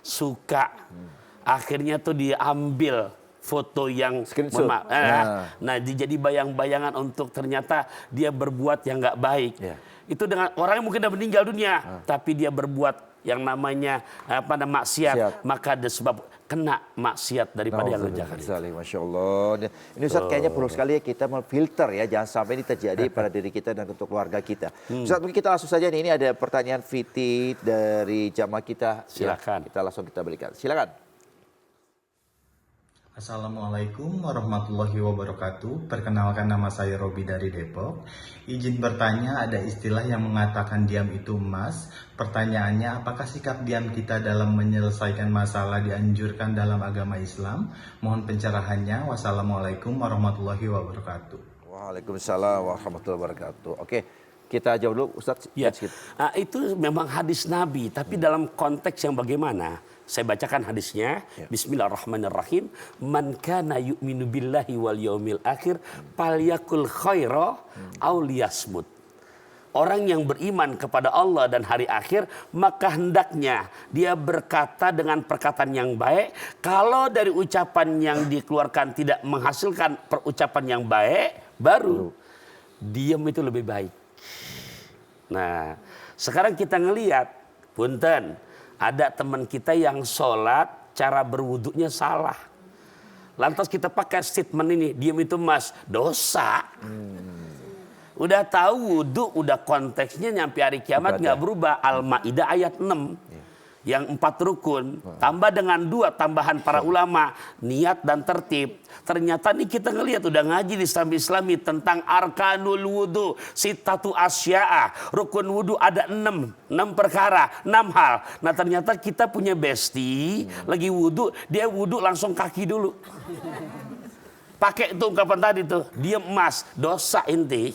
suka, akhirnya tuh diambil foto yang nah jadi bayang-bayangan untuk ternyata dia berbuat yang nggak baik. Itu dengan orang yang mungkin udah meninggal dunia, tapi dia berbuat yang namanya maksiat, maka ada sebab kena maksiat daripada yang kerjakan. Masya Allah. Ini Ustaz kayaknya perlu sekali ya kita memfilter ya, jangan sampai ini terjadi pada diri kita dan untuk keluarga kita. Ustaz, mungkin kita langsung saja nih, ini ada pertanyaan VT dari jamaah kita. Silakan. Kita langsung kita berikan. Silakan. Assalamualaikum warahmatullahi wabarakatuh. Perkenalkan, nama saya Robi dari Depok. Izin bertanya, ada istilah yang mengatakan diam itu emas. Pertanyaannya, apakah sikap diam kita dalam menyelesaikan masalah dianjurkan dalam agama Islam? Mohon pencerahannya. Wassalamualaikum warahmatullahi wabarakatuh. Waalaikumsalam warahmatullahi wabarakatuh. Oke, kita jawab dulu Ustadz. Ya, itu memang hadis Nabi, tapi dalam konteks yang bagaimana? Saya bacakan hadisnya. Bismillahirrahmanirrahim. Man kana yu'minu billahi wal yaumil akhir falyakul khaira aw liyasmut. Orang yang beriman kepada Allah dan hari akhir, maka hendaknya dia berkata dengan perkataan yang baik. Kalau dari ucapan yang dikeluarkan tidak menghasilkan perucapan yang baik, baru diam itu lebih baik. Nah, sekarang kita ngelihat, punten, ada teman kita yang sholat cara berwudunya salah. Lantas kita pakai statement ini, diam itu emas, dosa. Udah tahu wudu, udah konteksnya nyampe hari kiamat nggak berubah. Al-Maidah ayat 6. Yang 4 rukun, tambah dengan 2 tambahan para ulama, niat dan tertib. Ternyata nih kita ngelihat udah ngaji di Islami tentang arkanul wudu, sitatu asya'a. Rukun wudu ada 6 perkara, 6 hal. Nah ternyata kita punya bestie, lagi wudu, dia wudu langsung kaki dulu. Pakai itu ungkapan tadi tuh, dia emas, dosa inti.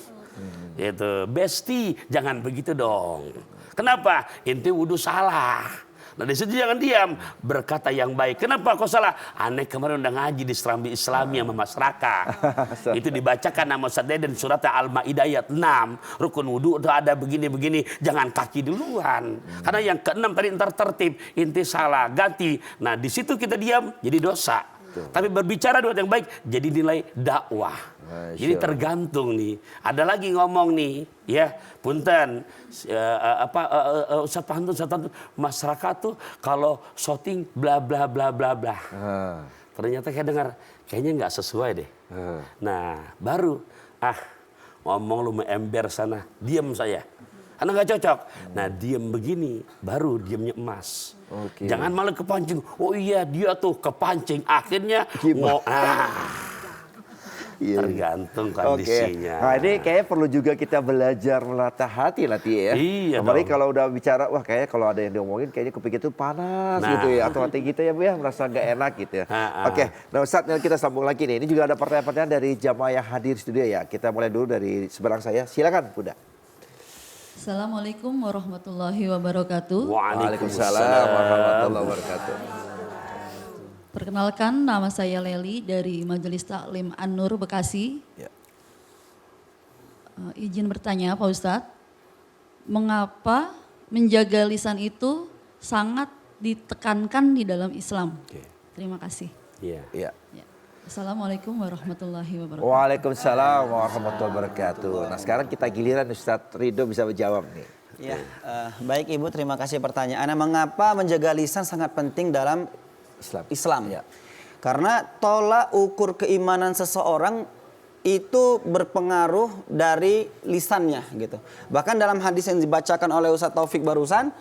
Itu bestie, jangan begitu dong. Kenapa? Inti wudu salah. Nah di situ jangan diam, berkata yang baik. Kenapa kok salah? Aneh kemarin udah ngaji di Serambi Islami sama masyarakat. Itu dibacakan nama Ustaz Deden surat Al-Maidah ayat 6. Rukun wudu itu ada begini-begini, jangan kaki duluan. Karena yang ke-6 tadi ntar tertib, inti salah, ganti. Nah di situ kita diam jadi dosa. Tapi berbicara buat yang baik jadi nilai dakwah. Jadi tergantung nih. Ada lagi ngomong nih, ya, punten, Ustaz Pantun, masyarakat tuh kalau shooting bla bla bla bla bla. Ternyata kayak dengar, kayaknya nggak sesuai deh. Nah, baru ngomong lu ember sana, diam saya. Karena nggak cocok. Nah diem begini, baru diemnya emas. Jangan malah kepancing. Oh iya dia tuh kepancing. Akhirnya tergantung kondisinya. Nah ini kayaknya perlu juga kita belajar melatih hati ya. Iya. Apalagi kalau udah bicara, wah kayaknya kalau ada yang diomongin kayaknya kupikir itu panas gitu ya. Atau hati kita ya Bu ya, merasa nggak enak gitu ya. Oke, nah Ustadz kita sambung lagi nih. Ini juga ada pertanyaan-pertanyaan dari jamaah yang hadir di studio ya. Kita mulai dulu dari seberang saya. Silakan Bunda. Assalamualaikum warahmatullahi wabarakatuh. Waalaikumsalam warahmatullahi wabarakatuh. Perkenalkan, nama saya Leli dari Majelis Taklim An-Nur Bekasi. Ya. Izin bertanya Pak Ustadz, mengapa menjaga lisan itu sangat ditekankan di dalam Islam? Terima kasih. Iya. Ya. Assalamualaikum warahmatullahi wabarakatuh. Waalaikumsalam warahmatullahi wabarakatuh. Nah sekarang kita giliran Ustadz Ridho bisa menjawab nih. Ya, baik Ibu, terima kasih pertanyaannya. Mengapa menjaga lisan sangat penting dalam Islam? Ya. Karena tolak ukur keimanan seseorang itu berpengaruh dari lisannya gitu. Bahkan dalam hadis yang dibacakan oleh Ustadz Taufik barusan,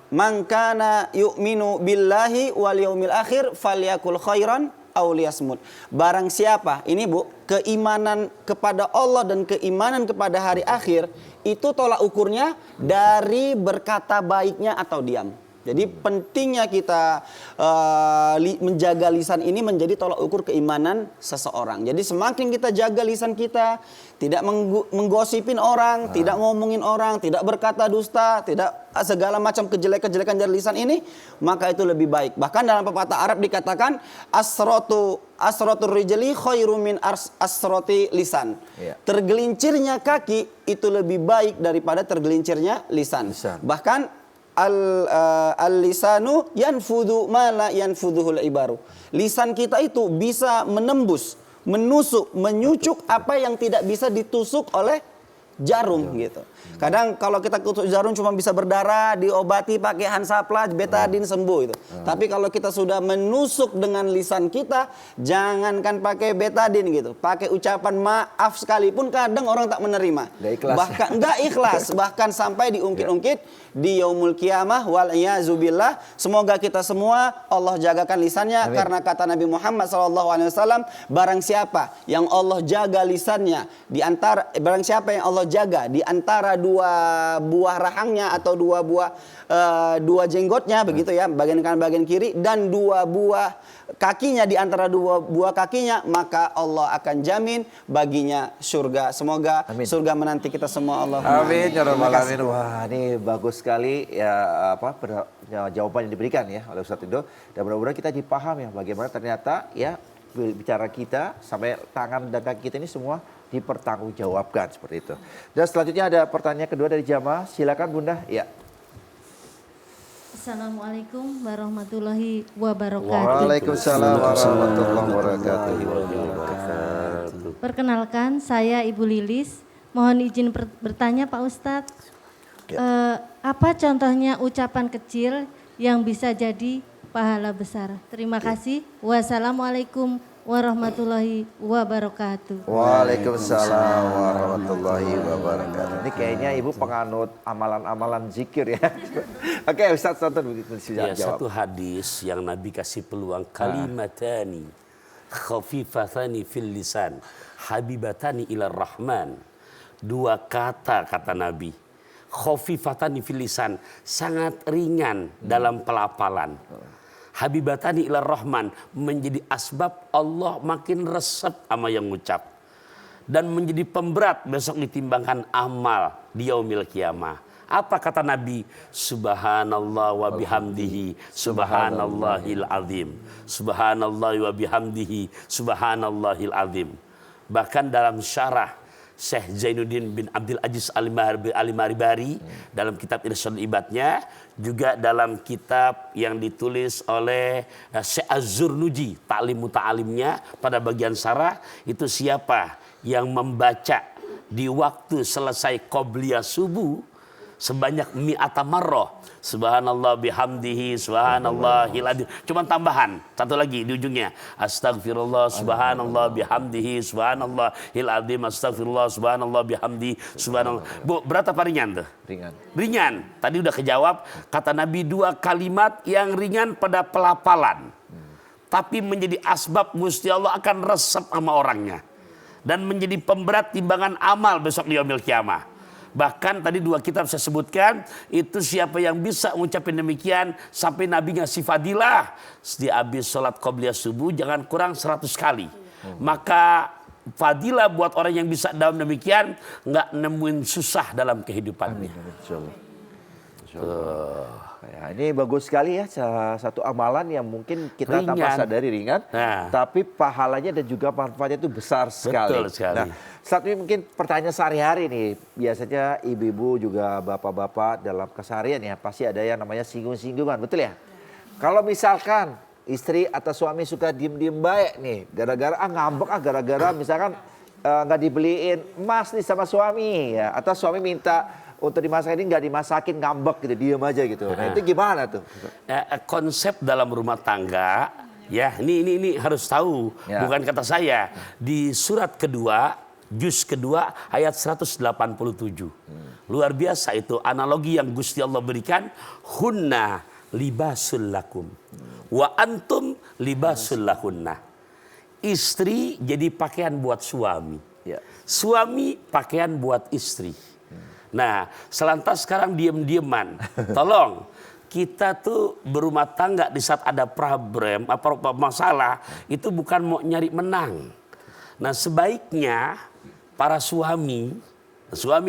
man kana yu'minu billahi wal yaumil akhir falyakul khairan aw liyasmut. Barang siapa, ini Bu, keimanan kepada Allah dan keimanan kepada hari akhir itu tolak ukurnya dari berkata baiknya atau diam. Jadi pentingnya kita menjaga lisan ini menjadi tolak ukur keimanan seseorang. Jadi semakin kita jaga lisan kita, tidak menggosipin orang, tidak ngomongin orang, tidak berkata dusta, tidak segala macam kejelekan-kejelekan dari lisan ini, maka itu lebih baik. Bahkan dalam pepatah Arab dikatakan asrotur rijli khairu min asroti lisan. Ya. Tergelincirnya kaki itu lebih baik daripada tergelincirnya lisan. Bahkan al-lisanu yanfudu ma la yanfuduhul ibaru. Lisan kita itu bisa menembus, menusuk, menyucuk apa yang tidak bisa ditusuk oleh jarum gitu. Kadang kalau kita kutuk jarum cuma bisa berdarah, diobati pakai Hansaplast, betadine sembuh itu. Tapi kalau kita sudah menusuk dengan lisan kita, jangankan pakai betadine gitu, pakai ucapan maaf sekalipun kadang orang tak menerima. Nggak ikhlas. Bahkan nggak ikhlas, bahkan sampai diungkit-ungkit di yaumul qiyamah wal iyazubillah. Semoga kita semua Allah jagakan lisannya. Amin. Karena kata Nabi Muhammad SAW, barang siapa yang Allah jaga lisannya di antara barang siapa yang Allah jaga di antara dua buah rahangnya atau dua jenggotnya begitu ya, bagian kanan bagian kiri, dan dua buah kakinya di antara dua buah kakinya, maka Allah akan jamin baginya surga. Semoga Amin. surga menanti kita semua, Allah. Amin ya rabbal alamin. Wah, ini bagus sekali ya jawaban yang diberikan ya oleh Ustadz Ridho, dan mudah-mudahan kita dipaham ya bagaimana ternyata ya bicara kita sampai tangan dan kaki kita ini semua dipertanggungjawabkan seperti itu. Dan selanjutnya ada pertanyaan kedua dari jamaah. Silakan Bunda. Ya. Assalamualaikum warahmatullahi wabarakatuh. Waalaikumsalam warahmatullahi wabarakatuh. Perkenalkan, saya Ibu Lilis. Mohon izin bertanya Pak Ustadz. Apa contohnya ucapan kecil yang bisa jadi pahala besar? Terima kasih. Wassalamualaikum warahmatullahi wabarakatuh. Waalaikumsalam warahmatullahi wabarakatuh. Ini kayaknya Ibu penganut amalan-amalan zikir ya. Oke, Ustaz Tonton begitu Ya, jawab. satu hadis yang Nabi kasih peluang, kalimatani khafifatani fil lisan habibatani ilar rahman. Dua kata Nabi, khafifatani fil lisan, sangat ringan dalam pelafalan. Habibatani ilar rahman, menjadi asbab Allah makin resep sama yang ngucap. Dan menjadi pemberat besok ditimbangkan amal di yaumil qiyamah. Apa kata Nabi? Subhanallah wa bihamdihi, subhanallahil azim. Subhanallah wa bihamdihi, subhanallahil azim. Bahkan dalam syarah Syekh Zainuddin bin Abdul Aziz Al-Maribari dalam kitab Irsyadul Ibadnya, juga dalam kitab yang ditulis oleh Syekh Az-Zurnuji Ta'lim Muta'alimnya pada bagian syarah, itu siapa yang membaca di waktu selesai qobliyah subuh sebanyak mi'ata marrah, subhanallah bihamdihi, subhanallahil azim. Cuma tambahan satu lagi di ujungnya, astagfirullah subhanallah bihamdihi, subhanallahil azim, astagfirullah subhanallah bihamdihi, subhanallah. Bu, berapa ringan tuh? Ringan. Tadi udah kejawab. Kata Nabi, dua kalimat yang ringan pada pelafalan, tapi menjadi asbab Gusti Allah akan resep sama orangnya dan menjadi pemberat timbangan amal besok di yaumil qiyamah. Bahkan tadi dua kitab saya sebutkan, itu siapa yang bisa mengucapkan demikian sampai Nabi ngasih fadilah di habis sholat qobliyah subuh jangan kurang 100 kali. Maka fadilah buat orang yang bisa dalam demikian, nggak nemuin susah dalam kehidupannya. Ya, ini bagus sekali ya, salah satu amalan yang mungkin kita tanpa Ringan. sadari ringan, tapi pahalanya dan juga manfaatnya itu besar sekali. Betul sekali. Nah, saat ini mungkin pertanyaan sehari-hari nih, biasanya ibu-ibu juga bapak-bapak dalam keseharian ya pasti ada yang namanya singgung-singgungan, betul ya? Kalau misalkan istri atau suami suka diem-diem baik nih, gara-gara ngambek gara-gara misalkan nggak dibeliin emas nih sama suami ya, atau suami minta untuk dimasakin ini nggak dimasakin, ngambek gitu, diem aja gitu. Nah itu gimana tuh? Konsep dalam rumah tangga ya, ini harus tahu, bukan kata saya. Di surat kedua, juz kedua ayat 187. Luar biasa itu analogi yang Gusti Allah berikan, hunna libasul lakum wa antum libasul lahunna. Istri jadi pakaian buat suami. Suami pakaian buat istri. Nah, selantas sekarang diem-dieman. Tolong, kita tuh berumah tangga di saat ada problem, apa masalah, itu bukan mau nyari menang. Nah, sebaiknya para suami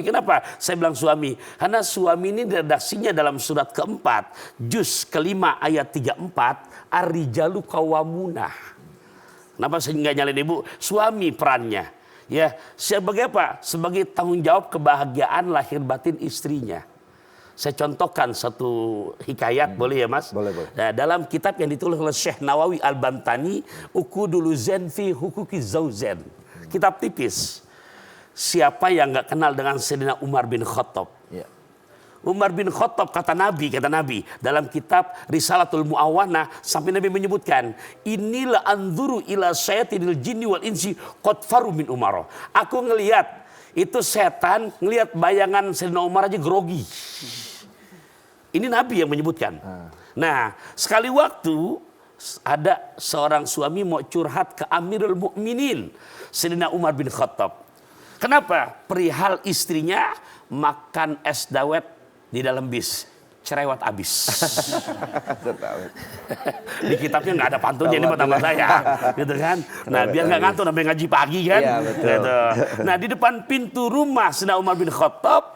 kenapa saya bilang suami? Karena suami ini redaksinya dalam surat keempat, juz kelima ayat 34, ar-rijalu qawwamuna. Kenapa saya nggak nyalain ibu? Suami perannya. Ya, sebagai apa? Sebagai tanggung jawab kebahagiaan lahir batin istrinya. Saya contohkan satu hikayat, boleh ya Mas? Boleh. Nah, dalam kitab yang ditulis oleh Syekh Nawawi Al-Bantani, Uqudul Zen fi Huquqi Zauzen. Kitab tipis. siapa yang nggak kenal dengan Sayyidina Umar bin Khattab? Ya. Umar bin Khattab kata Nabi dalam kitab Risalatul Mu'awana sampai Nabi menyebutkan, inilah anzuru ila syayatinil jinni wal insi qad faru min Umar. Aku ngelihat itu setan ngelihat bayangan Sayyidina Umar aja grogi. Ini Nabi yang menyebutkan. Nah, sekali waktu ada seorang suami mau curhat ke Amirul Mukminin Sayyidina Umar bin Khattab. Kenapa? Perihal istrinya makan es dawet di dalam bis, cerewet abis. Di kitabnya nggak ada pantunnya, ini tambah saya, gitu kan? Nah, biar nggak ngantuk sampai ngaji pagi kan? Iya, betul. Gitu. Nah, di depan pintu rumah Sayyidina Umar bin Khattab,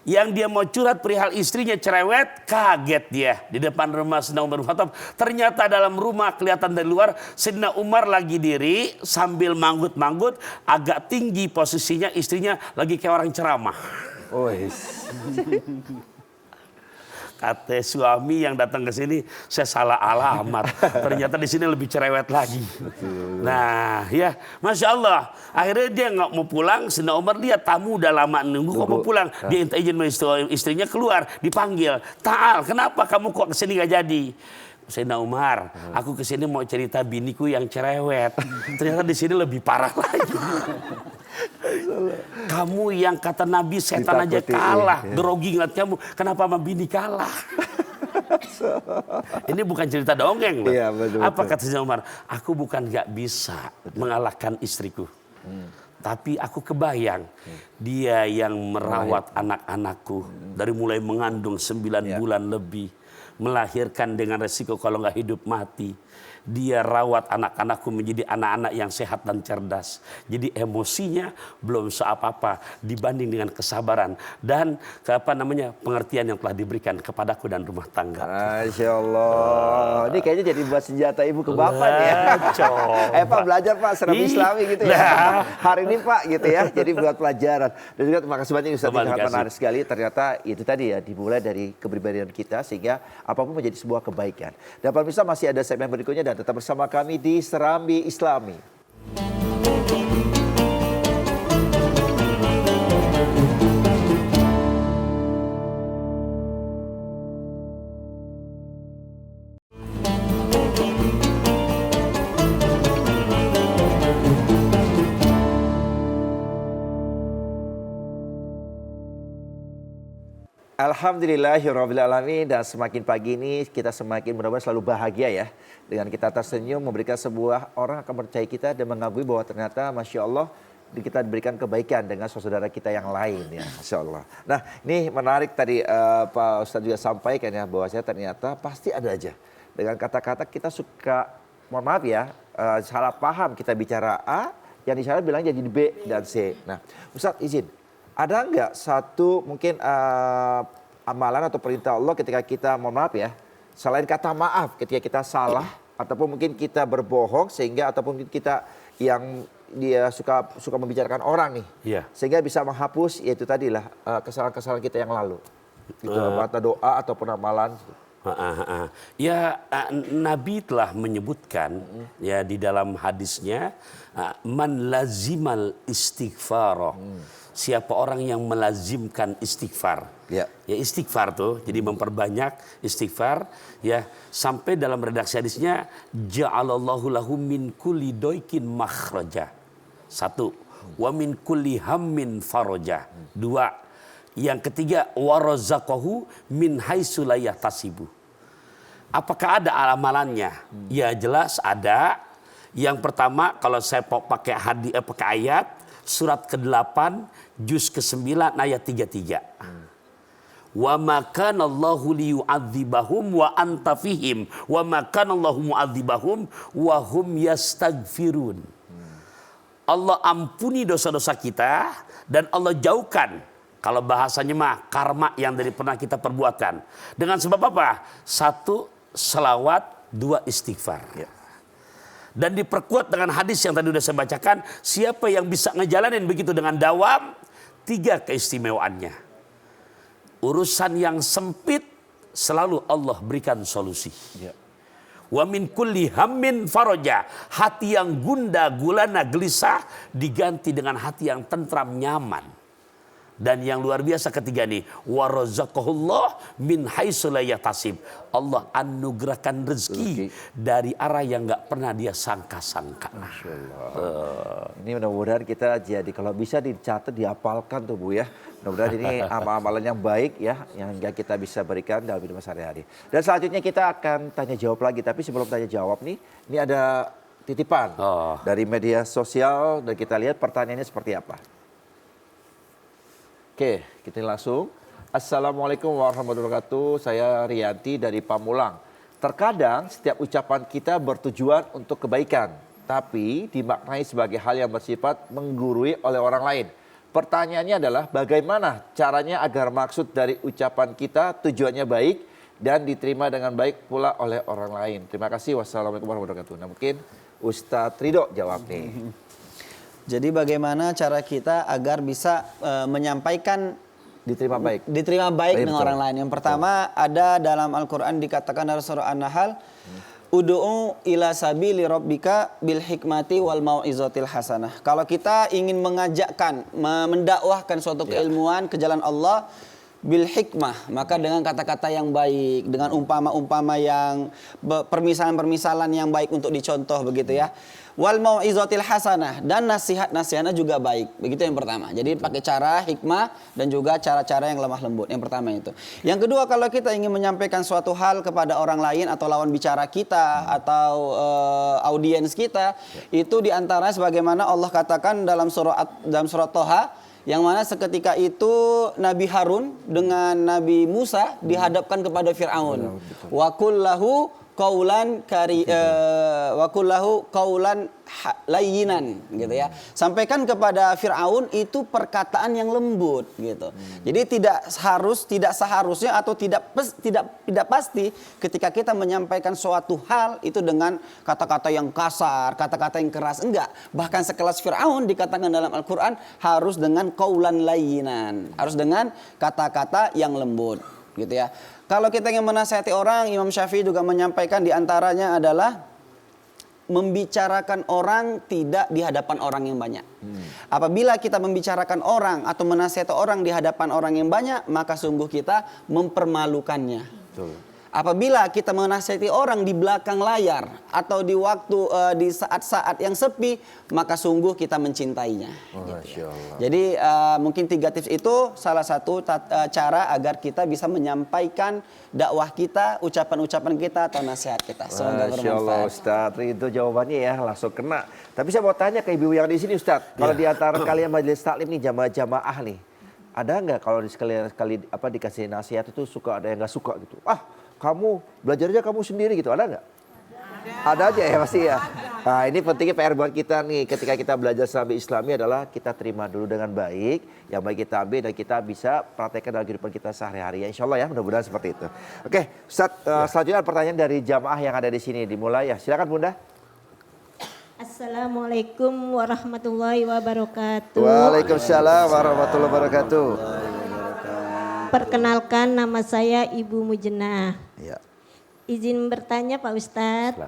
yang dia mau curhat perihal istrinya cerewet, kaget dia di depan rumah Sayyidina Umar bin Khattab. Ternyata dalam rumah kelihatan dari luar Sayyidina Umar lagi diri sambil manggut-manggut, agak tinggi posisinya, istrinya lagi kayak orang ceramah. Oh, Kata suami yang datang ke sini, saya salah alamat. Ternyata di sini lebih cerewet lagi. Nah, ya, masya Allah. Akhirnya dia nggak mau pulang. Sayyidina Umar lihat tamu udah lama nunggu, kok mau pulang. Dia minta izin sama istrinya keluar, dipanggil. Ta'al, kenapa kamu kok kesini nggak jadi? Sayyidina Umar, aku kesini mau cerita biniku yang cerewet. Ternyata di sini lebih parah lagi. Kamu yang kata Nabi setan aja kalah, grogi ngeliat kamu, kenapa sama bini kalah? Ini bukan cerita dongeng loh. Iya, betul. Apa kata Sayyidina Umar? Aku bukan gak bisa mengalahkan istriku. Tapi aku kebayang dia yang merawat anak-anakku dari mulai mengandung 9 bulan lebih, melahirkan dengan resiko kalau nggak hidup mati. Dia rawat anak-anakku menjadi anak-anak yang sehat dan cerdas. Jadi emosinya belum seapa-apa dibanding dengan kesabaran dan pengertian yang telah diberikan kepadaku dan rumah tangga. Masya Allah. Ini kayaknya jadi buat senjata ibu ke bapak nih ya. Pak belajar Pak serem Islami gitu ya. Hari ini Pak gitu ya. Jadi buat pelajaran. Dan juga terima kasih banyak Ustaz, sangat menarik sekali. Ternyata itu tadi ya, dimulai dari kepribadian kita sehingga apapun menjadi sebuah kebaikan. Dan pemirsa masih ada segmen berikutnya dan tetap bersama kami di Serambi Islami. Alhamdulillahirrahmanirrahim. Dan semakin pagi ini kita semakin mudah-mudahan selalu bahagia ya. Dengan kita tersenyum memberikan sebuah orang akan percaya kita dan mengakui bahwa ternyata Masya Allah kita diberikan kebaikan dengan saudara kita yang lain ya. Masya Allah. Nah ini menarik tadi Pak Ustadz juga sampaikan ya, bahwa saya ternyata pasti ada aja. Dengan kata-kata kita suka, mohon maaf ya, salah paham kita bicara A, yang di sana bilang jadi B dan C. Nah Ustadz izin. Ada nggak satu mungkin amalan atau perintah Allah ketika kita, mohon maaf ya, selain kata maaf ketika kita salah ataupun mungkin kita berbohong sehingga ataupun kita yang dia suka membicarakan orang nih, sehingga bisa menghapus yaitu tadilah kesalahan-kesalahan kita yang lalu, itu atau doa ataupun amalan. Ya Nabi telah menyebutkan ya di dalam hadisnya, man lazimal istighfar. Siapa orang yang melazimkan istighfar. Ya istighfar tuh, jadi memperbanyak istighfar ya, sampai dalam redaksi hadisnya ja'alallahu lahu min kulli doikin makhraja. 1, wa min kulli hammin faraja. 2, yang ketiga warazaqahu min haitsu la yahtasibu. Apakah ada amalannya? Ya jelas ada. Yang pertama kalau saya pakai ayat surat ke-8 juz ke-9 ayat 33. Wa ma kana Allahu liyu'adzibahum wa anta fihim wa ma kana Allahu mu'adzibahum wa hum yastaghfirun. Allah ampuni dosa-dosa kita dan Allah jauhkan, kalau bahasanya mah karma yang dari pernah kita perbuatkan. Dengan sebab apa? 1, selawat, 2, istighfar. Dan diperkuat dengan hadis yang tadi sudah saya bacakan, siapa yang bisa ngejalanin begitu dengan dawam, 3 keistimewaannya. Urusan yang sempit selalu Allah berikan solusi. Wa min kulli hammin faraja. Hati yang gundah gulana gelisah diganti dengan hati yang tentram nyaman. Dan yang luar biasa ketiga nih, warazaqahullah min haitsu la yahtasib. Allah anugerahkan rezeki dari arah yang nggak pernah dia sangka-sangka. Masya Allah. Ini mudah-mudahan kita jadi kalau bisa dicatat, dihafalkan tuh Bu ya. Mudah-mudahan ini amalan yang baik ya, yang kita bisa berikan dalam hidup sehari-hari. Dan selanjutnya kita akan tanya jawab lagi. Tapi sebelum tanya jawab nih, ini ada titipan dari media sosial dan kita lihat pertanyaannya seperti apa. Oke, kita langsung. Assalamualaikum warahmatullahi wabarakatuh. Saya Rianti dari Pamulang. Terkadang setiap ucapan kita bertujuan untuk kebaikan, tapi dimaknai sebagai hal yang bersifat menggurui oleh orang lain. Pertanyaannya adalah bagaimana caranya agar maksud dari ucapan kita tujuannya baik dan diterima dengan baik pula oleh orang lain. Terima kasih. Wassalamualaikum warahmatullahi wabarakatuh. Nah, mungkin Ustadz Ridho jawab nih. Jadi bagaimana cara kita agar bisa menyampaikan Diterima baik. Diterima baik dengan Betul. orang lain. Yang pertama ada dalam Al-Qur'an dikatakan dalam surah An-Nahl, Ud'u ila sabili rabbika bil hikmati wal mau'izatil hasanah. Kalau kita ingin mengajakkan, mendakwahkan suatu keilmuan ke jalan Allah bil hikmah, maka dengan kata-kata yang baik, dengan umpama-umpama yang permisalan-permisalan yang baik untuk dicontoh begitu ya. Wal mau'izatil hasanah, dan nasihat-nasihatnya juga baik. Begitu yang pertama. Jadi pakai cara hikmah dan juga cara-cara yang lemah lembut. Yang pertama itu. Yang kedua, kalau kita ingin menyampaikan suatu hal kepada orang lain atau lawan bicara kita atau audiens kita, itu diantara sebagaimana Allah katakan dalam surat Toha, yang mana seketika itu Nabi Harun dengan Nabi Musa dihadapkan kepada Fir'aun. Wa kullahu qaulan layyinan gitu ya. Sampaikan kepada Firaun itu perkataan yang lembut gitu. Jadi tidak seharusnya atau tidak pasti ketika kita menyampaikan suatu hal itu dengan kata-kata yang kasar, kata-kata yang keras, enggak. Bahkan sekelas Firaun dikatakan dalam Al-Qur'an harus dengan qaulan layyinan, harus dengan kata-kata yang lembut gitu ya. Kalau kita ingin menasihati orang, Imam Syafi'i juga menyampaikan diantaranya adalah membicarakan orang tidak di hadapan orang yang banyak. Apabila kita membicarakan orang atau menasihati orang di hadapan orang yang banyak, maka sungguh kita mempermalukannya. Betul. Apabila kita menasihati orang di belakang layar atau di waktu di saat-saat yang sepi, maka sungguh kita mencintainya. Gitu ya. Jadi mungkin 3 tips itu salah satu cara agar kita bisa menyampaikan dakwah kita, ucapan-ucapan kita atau nasihat kita. Semoga bermanfaat. Masya Allah Ustadz, itu jawabannya ya langsung kena. Tapi saya mau tanya ke ibu yang di sini Ustadz, kalau di antara kalian majelis taklim nih jamaah nih, ada nggak kalau sekali dikasih nasihat itu suka ada yang nggak suka gitu? Kamu belajar aja kamu sendiri gitu, ada nggak? Ada aja ya pasti ya. Nah ini pentingnya PR buat kita nih ketika kita belajar Islami adalah kita terima dulu dengan baik, yang baik kita ambil dan kita bisa praktekkan dalam kehidupan kita sehari-hari ya. Insya Allah ya, mudah-mudahan seperti itu. Oke, Ustadz, selanjutnya pertanyaan dari jamaah yang ada di sini dimulai ya. Silakan Bunda. Assalamualaikum warahmatullahi wabarakatuh. Waalaikumsalam warahmatullahi wabarakatuh. Perkenalkan, nama saya Ibu Mujenah. Ya. Izin bertanya Pak Ustadz,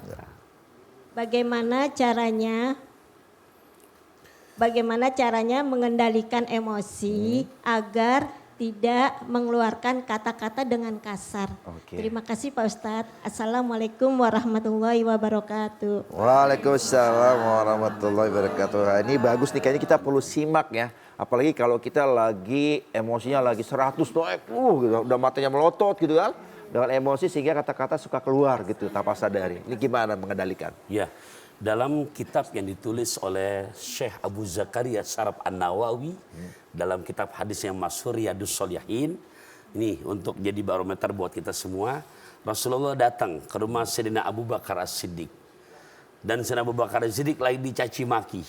bagaimana caranya mengendalikan emosi agar tidak mengeluarkan kata-kata dengan kasar. Terima kasih Pak Ustadz. Assalamualaikum warahmatullahi wabarakatuh. Waalaikumsalam warahmatullahi wabarakatuh. Nah, ini bagus nih, kayaknya kita perlu simak ya. Apalagi kalau kita lagi emosinya lagi 100 naik, gitu, udah matanya melotot gitu kan. Dengan emosi sehingga kata-kata suka keluar gitu tanpa sadari. Ini gimana mengendalikan? Ya, dalam kitab yang ditulis oleh Syekh Abu Zakaria Syaraf An-Nawawi, dalam kitab hadis yang masyhur Riyadhus Shalihin, ini untuk jadi barometer buat kita semua. Rasulullah datang ke rumah Sayyidina Abu Bakar As-Siddiq. Dan Sayyidina Abu Bakar As-Siddiq lagi dicaci maki.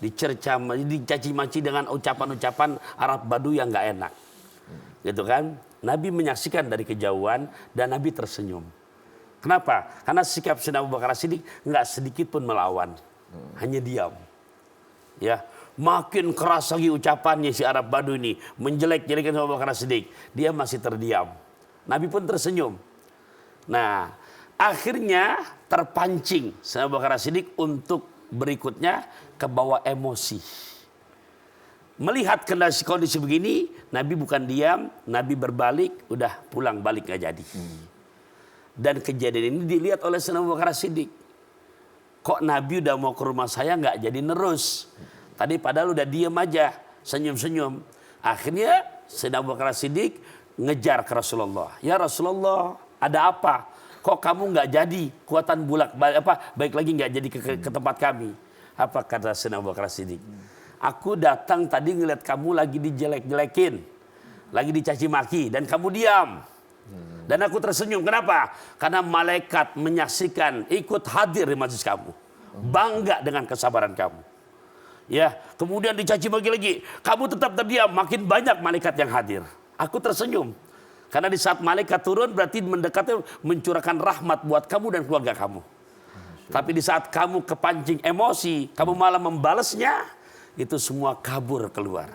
Dicaci maki dengan ucapan-ucapan Arab Badu yang nggak enak. Gitu kan? Nabi menyaksikan dari kejauhan dan Nabi tersenyum. Kenapa? Karena sikap Sayyidina Abu Bakar As-Siddiq nggak sedikit pun melawan. Hanya diam. Ya, makin keras lagi ucapannya si Arab Badu ini, menjelek-jelekan Abu Bakar As-Siddiq. Dia masih terdiam. Nabi pun tersenyum. Nah, Akhirnya terpancing Sayyidina Abu Bakar As-Siddiq untuk berikutnya ke bawah emosi. Melihat kondisi begini, Nabi bukan diam, Nabi berbalik, udah pulang balik gak jadi. Dan kejadian ini dilihat oleh Sayyidina Abu Bakar As-Siddiq. Kok Nabi udah mau ke rumah saya nggak jadi nerus? Tadi padahal udah diem aja, senyum-senyum. Akhirnya Sayyidina Abu Bakar As-Siddiq ngejar ke Rasulullah. Ya Rasulullah, ada apa? Kok kamu nggak jadi kuatan baik lagi nggak jadi ke tempat kami? Apa kata Sayyidina Abu Bakar As-Siddiq? Aku datang tadi ngeliat kamu lagi dijelek-jelekin, lagi dicaci maki, dan kamu diam. Dan aku tersenyum. Kenapa? Karena malaikat menyaksikan, ikut hadir di majlis kamu, bangga dengan kesabaran kamu. Ya, kemudian dicaci maki lagi, kamu tetap terdiam. Makin banyak malaikat yang hadir. Aku tersenyum. Karena di saat malaikat turun berarti mendekatnya mencurahkan rahmat buat kamu dan keluarga kamu. Tapi di saat kamu kepancing emosi, kamu malah membalasnya, itu semua kabur keluar.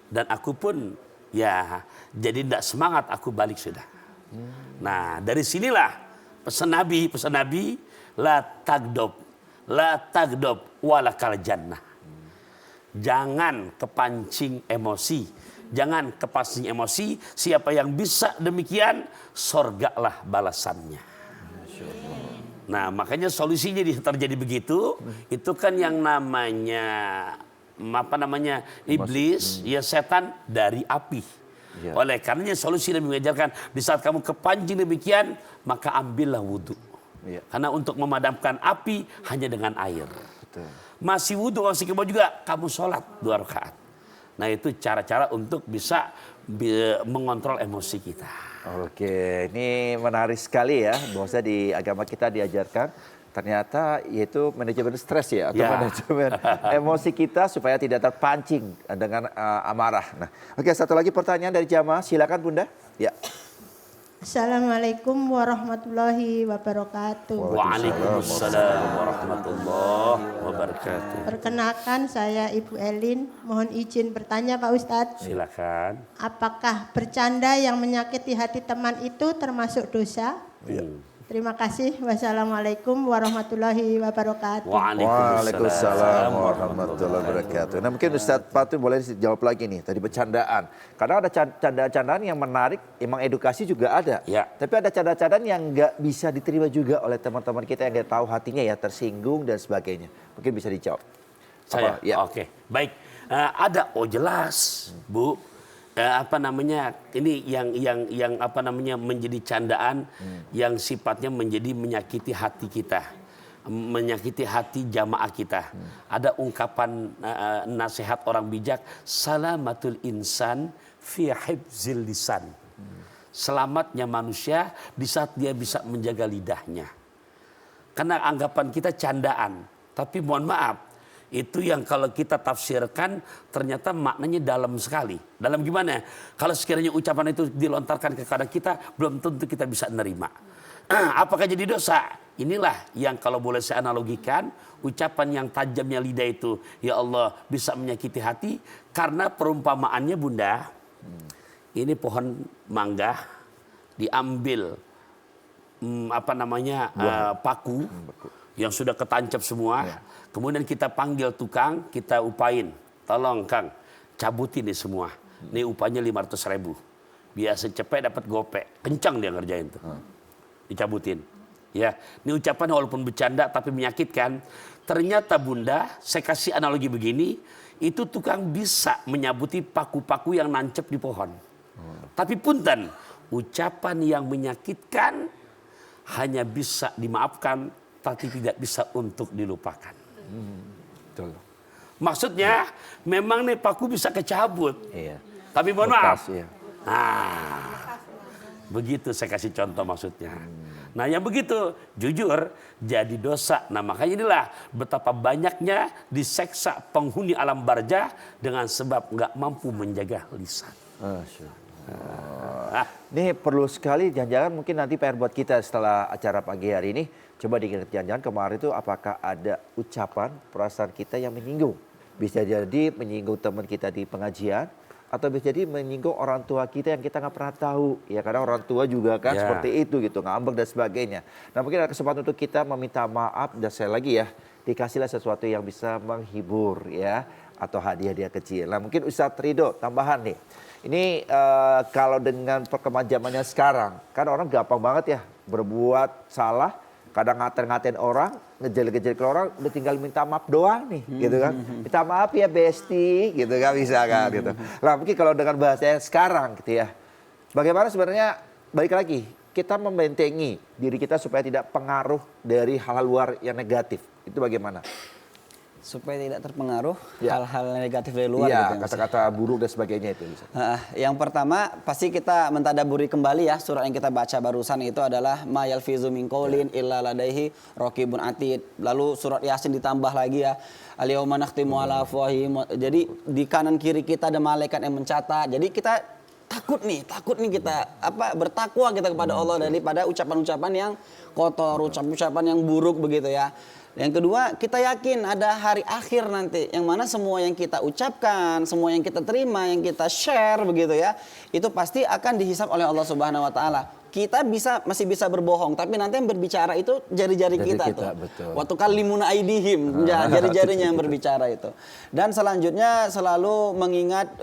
Dan aku pun ya jadi tidak semangat, aku balik sudah. Nah dari sinilah pesan Nabi la tagdob walakal jannah. Jangan kepancing emosi. Jangan kepancing emosi. Siapa yang bisa demikian, sorgalah balasannya. Nah makanya solusinya terjadi begitu. Itu kan yang namanya iblis, ya setan dari api. Ya. Oleh karenanya solusi Nabi mengajarkan, di saat kamu kepancing demikian, maka ambillah wudhu. Ya. Karena untuk memadamkan api hanya dengan air. Betul. Masih wudhu, masih kebal juga, kamu sholat 2 rakaat. Nah itu cara-cara untuk bisa mengontrol emosi kita. Oke, ini menarik sekali ya, bahwasanya di agama kita diajarkan ternyata yaitu manajemen stres ya, atau manajemen emosi kita supaya tidak terpancing dengan amarah. Nah, oke, satu lagi pertanyaan dari jamaah, silakan Bunda. Ya. Assalamualaikum warahmatullahi wabarakatuh. Waalaikumsalam warahmatullahi wabarakatuh. Perkenalkan saya Ibu Elin, mohon izin bertanya Pak Ustadz. Silakan. Apakah bercanda yang menyakiti hati teman itu termasuk dosa? Terima kasih. Wassalamualaikum warahmatullahi wabarakatuh. Waalaikumsalam warahmatullahi wabarakatuh. Nah mungkin Ustadz Fatul boleh jawab lagi nih, tadi bercandaan. Karena ada candaan-candaan yang menarik, emang edukasi juga ada. Ya. Tapi ada candaan-candaan yang nggak bisa diterima juga oleh teman-teman kita yang nggak tahu hatinya ya, tersinggung dan sebagainya. Mungkin bisa dijawab. Saya? Ya. Oke, baik. Ada, jelas Bu. Ini yang menjadi candaan yang sifatnya menjadi menyakiti hati kita, menyakiti hati jamaah kita. Ada ungkapan nasihat orang bijak, salamatul insan fi hifzil lisan. Selamatnya manusia di saat dia bisa menjaga lidahnya. Karena anggapan kita candaan, tapi mohon maaf, itu yang kalau kita tafsirkan ternyata maknanya dalam sekali. Dalam gimana? Kalau sekiranya ucapan itu dilontarkan kepada kita, belum tentu kita bisa menerima. Apakah jadi dosa? Inilah yang kalau boleh saya analogikan, ucapan yang tajamnya lidah itu, ya Allah, bisa menyakiti hati. Karena perumpamaannya Bunda, ini pohon mangga diambil paku yang sudah ketancap semua. Kemudian kita panggil tukang, kita upain. Tolong Kang, cabutin ini semua. Ini upahnya 500.000. Biasa cepet dapat gopek. Kencang dia ngerjain tuh. Dicabutin. Ya, ini ucapan walaupun bercanda tapi menyakitkan. Ternyata Bunda, saya kasih analogi begini, itu tukang bisa menyabuti paku-paku yang nancep di pohon. Tapi punten, ucapan yang menyakitkan hanya bisa dimaafkan, tapi tidak bisa untuk dilupakan. Betul. Maksudnya memang nih paku bisa kecabut. Iya. Tapi mohon maaf. Iya. Nah, begitu saya kasih contoh maksudnya. Nah yang begitu jujur jadi dosa. Nah makanya inilah betapa banyaknya diseksa penghuni alam barzah dengan sebab nggak mampu menjaga lisan. Ini perlu sekali, jangan-jangan mungkin nanti PR buat kita setelah acara pagi hari ini. Coba diingat, jangan-jangan kemarin itu apakah ada ucapan perasaan kita yang menyinggung. Bisa jadi menyinggung teman kita di pengajian, atau bisa jadi menyinggung orang tua kita yang kita nggak pernah tahu. Ya karena orang tua juga kan Ya. seperti itu gitu, ngambek dan sebagainya. Nah mungkin ada kesempatan untuk kita meminta maaf dan saya lagi ya, dikasihlah sesuatu yang bisa menghibur ya, atau hadiah-hadiah kecil. Nah mungkin Ustadz Ridho tambahan nih. Ini kalau dengan perkembangan zamannya sekarang, kan orang gampang banget ya berbuat salah, kadang ngatain orang, ngejelek-ngejelek orang, udah tinggal minta maaf doang nih, gitu kan. Minta maaf ya Besti, gitu kan bisa kan gitu. Nah mungkin kalau dengan bahasanya sekarang gitu ya, bagaimana sebenarnya balik lagi, kita membentengi diri kita supaya tidak pengaruh dari hal-hal luar yang negatif, itu bagaimana? Supaya tidak terpengaruh Ya. hal-hal negatif dari luar. Iya, gitu ya, Mas. kata-kata buruk dan sebagainya itu bisa. Yang pertama pasti kita mentadaburi kembali ya, surat yang kita baca barusan itu adalah ma yalfizu min qaulin illa ladaihi raqibun atid. Lalu surat Yasin ditambah lagi ya, al-yauma nakhtimu ala afwahihim. Jadi di kanan kiri kita ada malaikat yang mencatat. Jadi kita takut nih kita bertakwa kita kepada Allah daripada ucapan-ucapan yang kotor, ucapan-ucapan yang buruk begitu ya. Yang kedua, kita yakin ada hari akhir nanti yang mana semua yang kita ucapkan, semua yang kita terima, yang kita share begitu ya, itu pasti akan dihisab oleh Allah Subhanahu wa taala. Kita masih bisa berbohong, tapi nanti yang berbicara itu jari-jari kita tuh. Betul. Waktu kalimuna aidihim, jari-jarinya yang berbicara itu. Dan selanjutnya selalu mengingat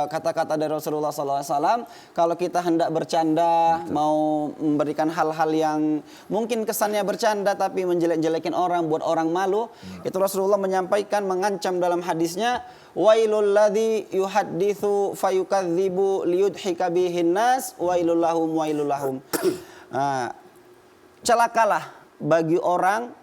kata-kata dari Rasulullah SAW, kalau kita hendak bercanda, mau memberikan hal-hal yang mungkin kesannya bercanda tapi menjelek-jelekin orang, buat orang malu, itu Rasulullah menyampaikan, mengancam dalam hadisnya, wailul ladzi yuhadditsu fayukadzibu liyudhika bihin nas wailul lahum. Celakalah bagi orang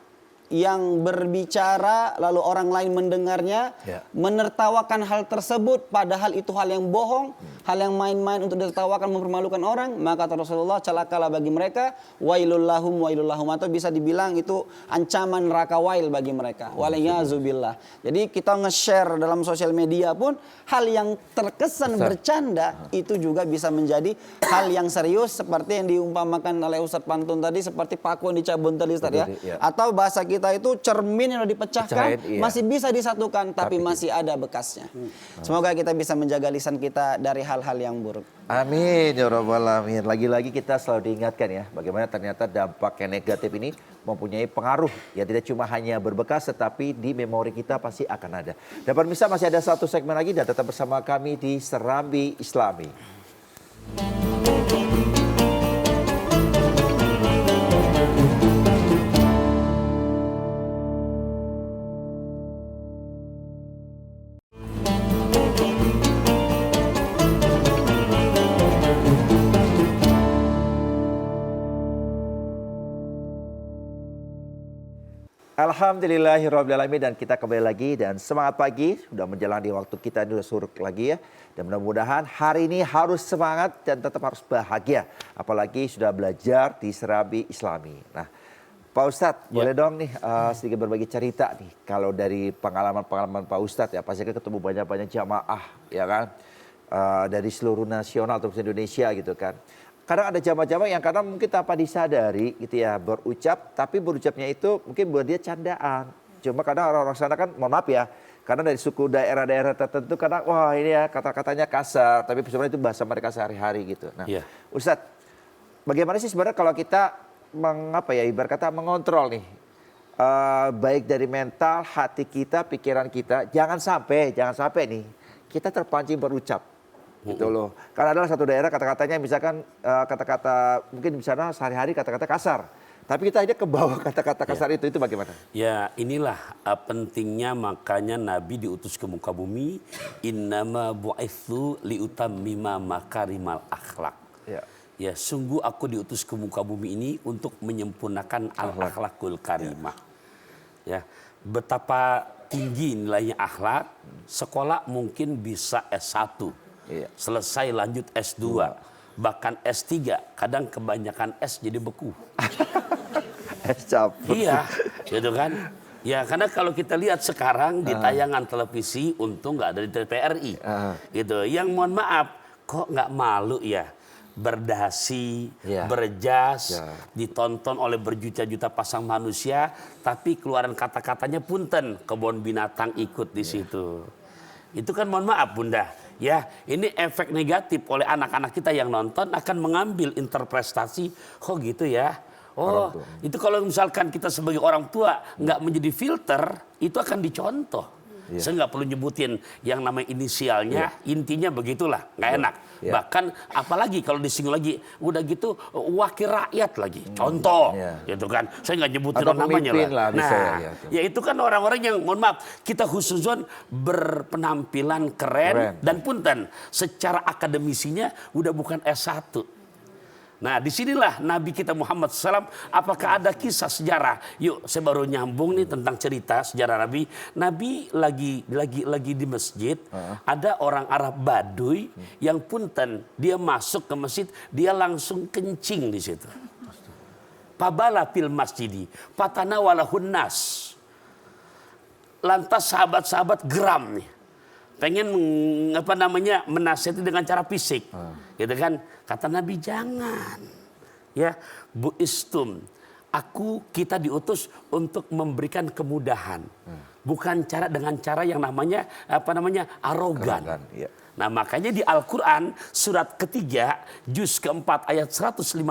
yang berbicara lalu orang lain mendengarnya, menertawakan hal tersebut padahal itu hal yang bohong, hal yang main-main untuk ditertawakan, mempermalukan orang, maka kata Rasulullah celakalah bagi mereka, wailul lahum atau bisa dibilang itu ancaman neraka wail bagi mereka. Waliyazubillah. Jadi kita nge-share dalam sosial media pun hal yang terkesan bercanda itu juga bisa menjadi hal yang serius seperti yang diumpamakan oleh Ustadz Pantun tadi, seperti paku yang dicabut tadi Ustadz ya. Atau bahasa kita itu cermin yang udah dipecahkan masih bisa disatukan tapi masih ada bekasnya. Semoga kita bisa menjaga lisan kita dari hal-hal yang buruk. Amin ya rabbal alamin. Lagi-lagi kita selalu diingatkan ya, bagaimana ternyata dampak yang negatif ini mempunyai pengaruh ya, tidak cuma hanya berbekas tetapi di memori kita pasti akan ada. Dan pemirsa, masih ada satu segmen lagi dan tetap bersama kami di Serambi Islami. Alhamdulillahirrahmanirrahim, dan kita kembali lagi dan semangat pagi, sudah menjalani waktu kita ini, sudah surut lagi ya. Dan mudah-mudahan hari ini harus semangat dan tetap harus bahagia. Apalagi sudah belajar di Serambi Islami. Nah Pak Ustadz, boleh dong nih sedikit berbagi cerita nih. Kalau dari pengalaman-pengalaman Pak Ustadz ya, pasti kan ketemu banyak-banyak jamaah ya kan. Dari seluruh nasional atau Indonesia gitu kan. Kadang ada jamaah-jamaah yang kadang mungkin tanpa disadari gitu ya berucap, tapi berucapnya itu mungkin buat dia candaan. Cuma kadang orang-orang sana kan, mohon maaf ya, karena dari suku daerah-daerah tertentu kadang wah ini ya kata-katanya kasar, tapi sebenarnya itu bahasa mereka sehari-hari gitu. Nah, Ustadz, bagaimana sih sebenarnya kalau kita ibarat kata mengontrol nih, baik dari mental, hati kita, pikiran kita, jangan sampai nih kita terpancing berucap. Gitu loh. Karena adalah satu daerah kata-katanya misalkan kata-kata mungkin di sana sehari-hari kata-kata kasar. Tapi kita aja ke bawah kata-kata kasar itu bagaimana? Ya inilah pentingnya makanya Nabi diutus ke muka bumi. Innama bu'itsu liutammima makarimal akhlak. Ya sungguh aku diutus ke muka bumi ini untuk menyempurnakan al-akhlakul karimah. Ya betapa tinggi nilainya akhlak, sekolah mungkin bisa S1. Selesai lanjut S2, bahkan S3, kadang kebanyakan S jadi beku. Es campur. Iya, gitu kan? Ya karena kalau kita lihat sekarang di tayangan televisi, untung nggak ada di TVRI, gitu. Yang mohon maaf, kok nggak malu ya? Berdasi, berjas, ditonton oleh berjuta-juta pasang manusia, tapi keluaran kata-katanya punten, kebun binatang ikut di situ. Itu kan mohon maaf Bunda, Ya, ini efek negatif oleh anak-anak kita yang nonton akan mengambil interpretasi, oh gitu ya. Oh, itu kalau misalkan kita sebagai orang tua nggak menjadi filter, itu akan dicontoh. Saya nggak perlu nyebutin yang namanya inisialnya, intinya begitulah, nggak enak. Bahkan apalagi kalau disinggung lagi, udah gitu wakil rakyat lagi, contoh, gitu kan. Saya nggak nyebutin namanya lah. Nah, ya itu kan orang-orang yang, mohon maaf, kita khususon berpenampilan keren dan punten, secara akademisinya udah bukan S1. Nah, disinilah Nabi kita Muhammad SAW, apakah ada kisah sejarah? Yuk, saya baru nyambung nih tentang cerita sejarah Nabi. Nabi lagi di masjid, ada orang Arab Baduy yang punten, dia masuk ke masjid, dia langsung kencing di situ. Pabala fil masjidi, fatanawalahun nas. Lantas sahabat-sahabat geram nih. Pengen menasihati dengan cara fisik, gitu kan? Kata Nabi jangan, ya bu istum, kita diutus untuk memberikan kemudahan, bukan dengan cara yang namanya arogan. Nah makanya di Al-Quran surat ketiga juz keempat ayat 159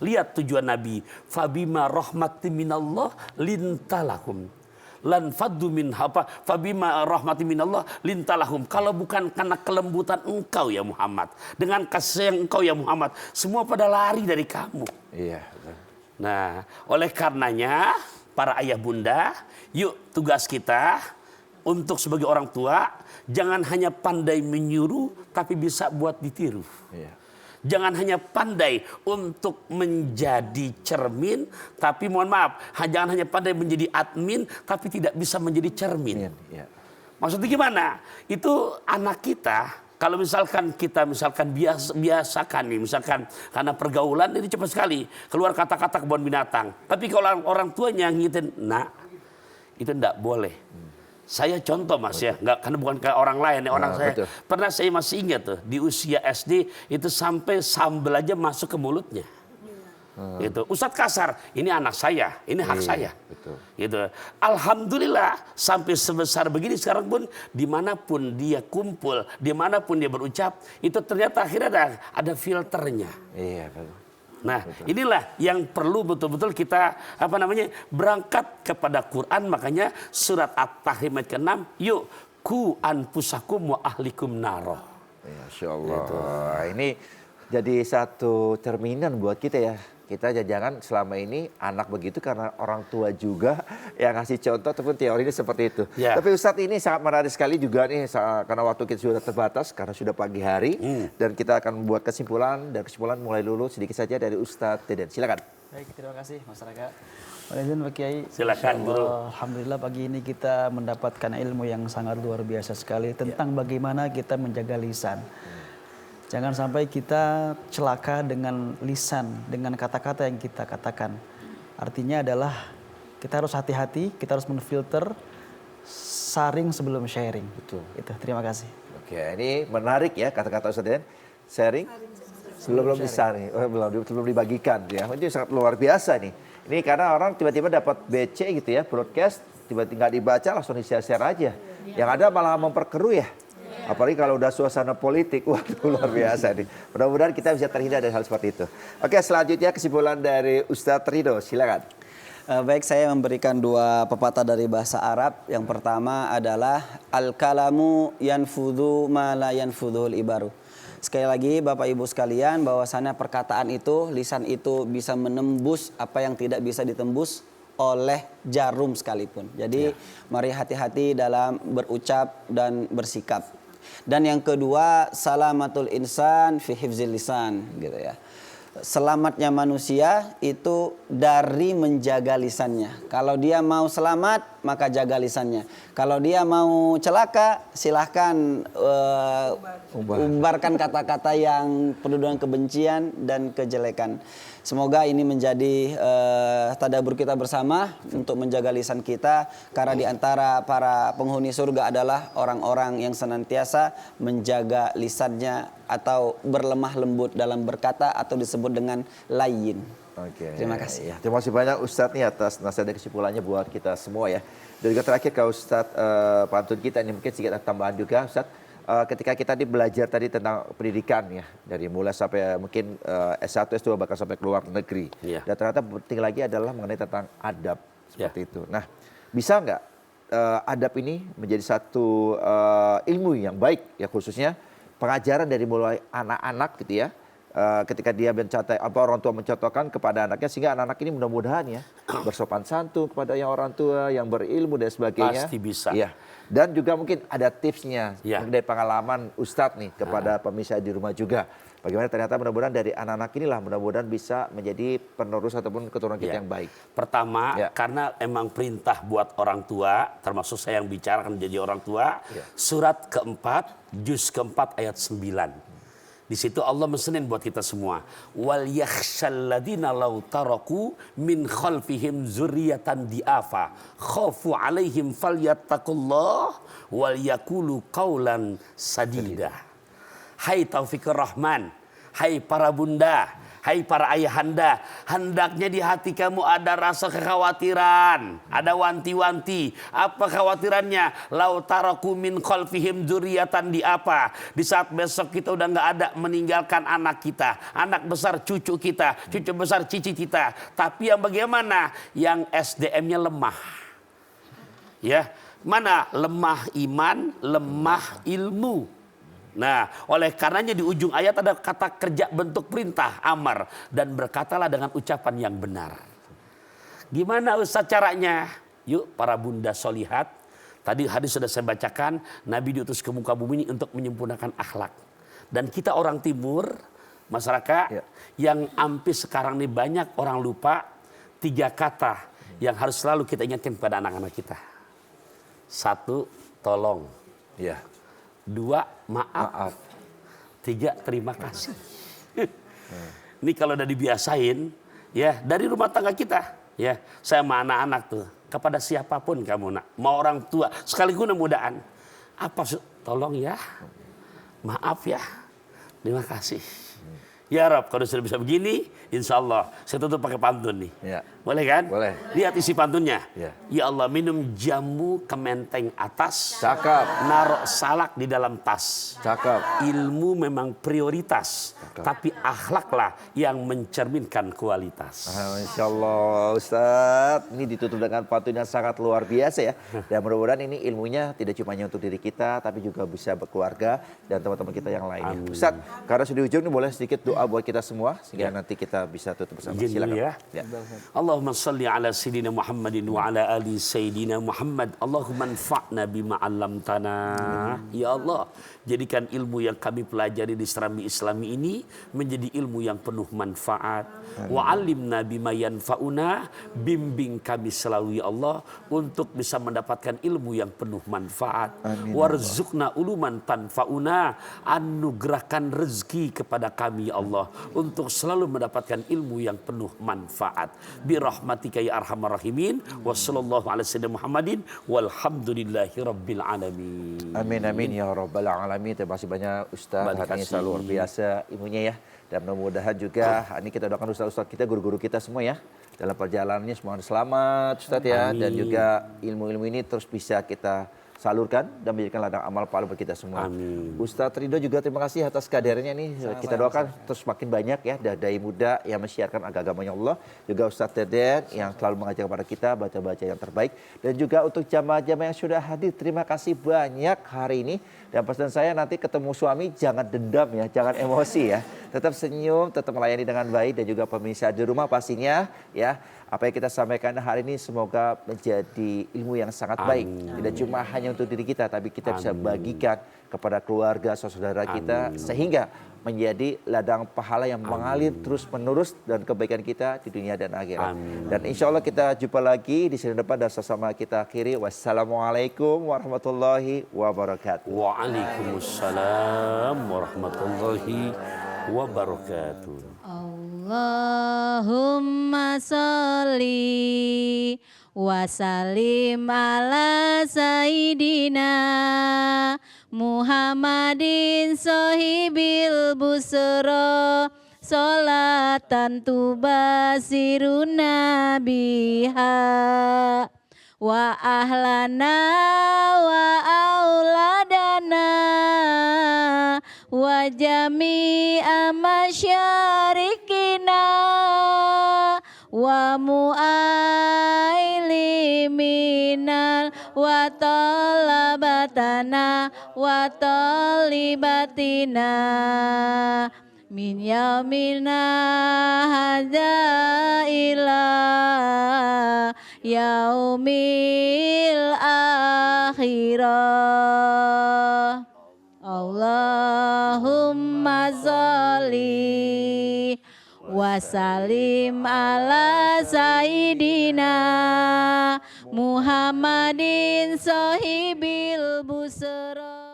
lihat tujuan Nabi, fabima rahmatin minallah lintalahum. Lan faddu min fabima rahmati minallah lintalahum. Kalau bukan karena kelembutan engkau ya Muhammad, dengan kasih sayang engkau ya Muhammad, semua pada lari dari kamu. Iya. Nah, oleh karenanya para ayah bunda, yuk tugas kita untuk sebagai orang tua jangan hanya pandai menyuruh tapi bisa buat ditiru. Iya. Jangan hanya pandai untuk menjadi cermin, tapi mohon maaf, jangan hanya pandai menjadi admin, tapi tidak bisa menjadi cermin. Maksudnya gimana? Itu anak kita, kalau misalkan kita biasakan nih, misalkan karena pergaulan ini cepat sekali keluar kata-kata kebun binatang. Tapi kalau orang tuanya ngingetin, nah itu tidak boleh. Saya contoh mas ya, karena bukan kayak orang lain, orang saya. Betul. Pernah saya masih ingat tuh, di usia SD itu sampai sambal aja masuk ke mulutnya. Gitu. Ustadz kasar, ini anak saya, ini hak saya. Betul. Gitu. Alhamdulillah sampai sebesar begini sekarang pun dimanapun dia kumpul, dimanapun dia berucap, itu ternyata akhirnya ada filternya. Iya, betul. Nah, inilah yang perlu betul-betul kita berangkat kepada Quran. Makanya surat At-Tahrim ayat ke-6, yuk ku anfusakum wa ahlikum naro. Masya Allah. Ini jadi satu cerminan buat kita ya. Kita jangan selama ini anak begitu karena orang tua juga yang ngasih contoh ataupun teorinya seperti itu. Ya. Tapi Ustadz ini sangat menarik sekali juga nih karena waktu kita sudah terbatas karena sudah pagi hari dan kita akan membuat kesimpulan dan kesimpulan mulai dulu sedikit saja dari Ustadz Deden. Silakan. Baik, terima kasih masyarakat. Pak Kiai. Silakan Guru. Alhamdulillah pagi ini kita mendapatkan ilmu yang sangat luar biasa sekali tentang bagaimana kita menjaga lisan. Jangan sampai kita celaka dengan lisan, dengan kata-kata yang kita katakan. Artinya adalah kita harus hati-hati, kita harus menfilter, saring sebelum sharing. Betul. Itu, terima kasih. Oke, ini menarik ya kata-kata Ustadz Den. Sharing sebelum disaring, belum dibagikan ya. Ini sangat luar biasa nih. Ini karena orang tiba-tiba dapat BC gitu ya, broadcast, tiba-tiba nggak dibaca langsung di-share aja. Yang ada malah memperkeruh ya. Apalagi kalau udah suasana politik, waduh luar biasa nih. Mudah-mudahan kita bisa terhindar dari hal seperti itu. Oke, selanjutnya kesimpulan dari Ustadz Ridho, silakan. Baik, saya memberikan dua pepatah dari bahasa Arab. Yang pertama adalah al-kalamu yanfudhu ma la yanfudhul ibaru. Sekali lagi Bapak Ibu sekalian, bahwasannya perkataan itu, lisan itu bisa menembus apa yang tidak bisa ditembus oleh jarum sekalipun. Jadi mari hati-hati dalam berucap dan bersikap. Dan yang kedua, salamatul insan fi hifzil lisan, gitu ya. Selamatnya manusia itu dari menjaga lisannya. Kalau dia mau selamat, maka jaga lisannya. Kalau dia mau celaka, silahkan umbarkan kata-kata yang penuh dengan kebencian dan kejelekan. Semoga ini menjadi tadabbur kita bersama untuk menjaga lisan kita. Karena di antara para penghuni surga adalah orang-orang yang senantiasa menjaga lisannya atau berlemah lembut dalam berkata atau disebut dengan layin. Oke. Terima kasih. Ya, terima kasih banyak Ustadz nih atas nasihat dan kesimpulannya buat kita semua ya. Dan juga terakhir ke Ustadz pantun kita ini mungkin sedikit tambahan juga Ustadz. ketika kita belajar tadi tentang pendidikan ya, dari mulai sampai mungkin S1, S2 bahkan sampai ke luar negeri. Dan ternyata penting lagi adalah mengenai tentang adab seperti itu. Nah, bisa nggak adab ini menjadi satu ilmu yang baik ya, khususnya pengajaran dari mulai anak-anak gitu ya. Ketika dia mencatat orang tua mencontohkan kepada anaknya, sehingga anak-anak ini mudah-mudahan ya bersopan santun kepada yang orang tua, yang berilmu dan sebagainya. Pasti bisa. Ya. Dan juga mungkin ada tipsnya dari pengalaman Ustadz nih kepada pemirsa di rumah juga. Bagaimana ternyata mudah-mudahan dari anak-anak inilah mudah-mudahan bisa menjadi penerus ataupun keturunan kita yang baik. Pertama, karena emang perintah buat orang tua, termasuk saya yang bicara kan jadi orang tua, surat keempat, juz keempat ayat 9. Di situ Allah mesenin buat kita semua. Wal yakhshalladzina law taraku min khalfihim dzurriyyatan diafa khafu alaihim falyattaqullah wal yaqulu qaulan sadida. Hai Taufikur Rahman, hai para bunda, hai para ayahanda, hendaknya di hati kamu ada rasa kekhawatiran, ada wanti-wanti. Apa kekhawatirannya? Lau taraku min khalfihim dzurriyyatan di apa? Di saat besok kita udah nggak ada, meninggalkan anak kita, anak besar cucu kita, cucu besar cici kita. Tapi yang bagaimana? Yang SDM-nya lemah. Ya, mana lemah iman, lemah ilmu. Nah, oleh karenanya di ujung ayat ada kata kerja bentuk perintah, amar. Dan berkatalah dengan ucapan yang benar. Gimana Ustaz caranya? Yuk para bunda solihat. Tadi hadis sudah saya bacakan. Nabi diutus ke muka bumi ini untuk menyempurnakan akhlak. Dan kita orang timur, masyarakat yang hampir sekarang ini banyak orang lupa. 3 kata yang harus selalu kita ingatkan kepada anak-anak kita. 1, tolong. 2, maaf. 3, terima kasih. Ini kalau udah dibiasain ya dari rumah tangga kita ya. Saya sama anak-anak tuh kepada siapapun kamu nak, mau orang tua sekaligus mudahan apa tolong ya, maaf ya, terima kasih. Ya Rob, kalau sudah bisa begini, insya Allah saya tutup pakai pantun nih. Boleh kan? Boleh. Lihat isi pantunnya. Ya Allah, minum jamu kementeng atas. Cakep. Naruh salak di dalam tas. Cakep. Ilmu memang prioritas. Cakep. Tapi akhlaklah yang mencerminkan kualitas. Masya Allah Ustadz, ini ditutup dengan pantun yang sangat luar biasa ya. Dan mudah-mudahan ini ilmunya tidak cuma untuk diri kita, tapi juga bisa berkeluarga dan teman-teman kita yang lainnya. Ustadz, karena sudah di ujung ini boleh sedikit doa buat kita semua sehingga nanti kita bisa tutup bersama. Silakan. Ya. Allahumma salli ala sayyidina Muhammadin wa ala ali sayyidina Muhammad. Allahumma anfa'na bima 'allamtana. Ya Allah, jadikan ilmu yang kami pelajari di Serambi Islami ini menjadi ilmu yang penuh manfaat. Wa 'allimna bima yanfa'una, bimbing kami selalu ya Allah untuk bisa mendapatkan ilmu yang penuh manfaat. Warzuqna uluman tanfa'una, anugerahkan rezeki kepada kami ya Allah untuk selalu mendapatkan ilmu yang penuh manfaat. Bi rahmatika ya arhamar rahimin. Wa sallallahu ala sayyidina Muhammadin walhamdulillahi rabbil alamin. Amin amin ya rabbal alamin. Terima kasih banyak Ustaz. Hari ini selalu luar biasa ilmunya ya. Dan mudah-mudahan juga ini kita doakan Ustaz-Ustaz kita, guru-guru kita semua ya. Dalam perjalanannya semoga selamat Ustaz ya. Amin. Dan juga ilmu-ilmu ini terus bisa kita salurkan dan menjadikan ladang amal pahala bagi kita semua. Amin. Ustadz Ridho juga terima kasih atas kehadirannya nih. Kita doakan terus makin banyak ya dai muda yang mensiarkan agamanya Allah. Juga Ustadz Deden yang selalu mengajar kepada kita baca-baca yang terbaik. Dan juga untuk jamaah-jamaah yang sudah hadir, terima kasih banyak hari ini. Dan pesan saya nanti ketemu suami jangan dendam ya, jangan emosi ya. Tetap senyum, tetap melayani dengan baik, dan juga pemirsa di rumah pastinya ya. Apa yang kita sampaikan hari ini semoga menjadi ilmu yang sangat baik. Tidak cuma hanya untuk diri kita, tapi kita bisa bagikan kepada keluarga, saudara kita. Sehingga menjadi ladang pahala yang mengalir terus menerus dan kebaikan kita di dunia dan akhirat. Dan insya Allah kita jumpa lagi di sini depan dan sama kita akhiri. Wassalamualaikum warahmatullahi wabarakatuh. Waalaikumsalam warahmatullahi wabarakatuh. Allahumma sholli wa sallim ala sayyidina Muhammadin sohibil busro sholatan tubasiruna biha wa ahlana wa auladana wa jami'a masyarikina wa mu'ailiminal wa talabatana wa talibatina min yaumina hadza ila yaumil akhirah. Allahumma sholli wa sallim ala sayyidina Muhammadin sahibil busra.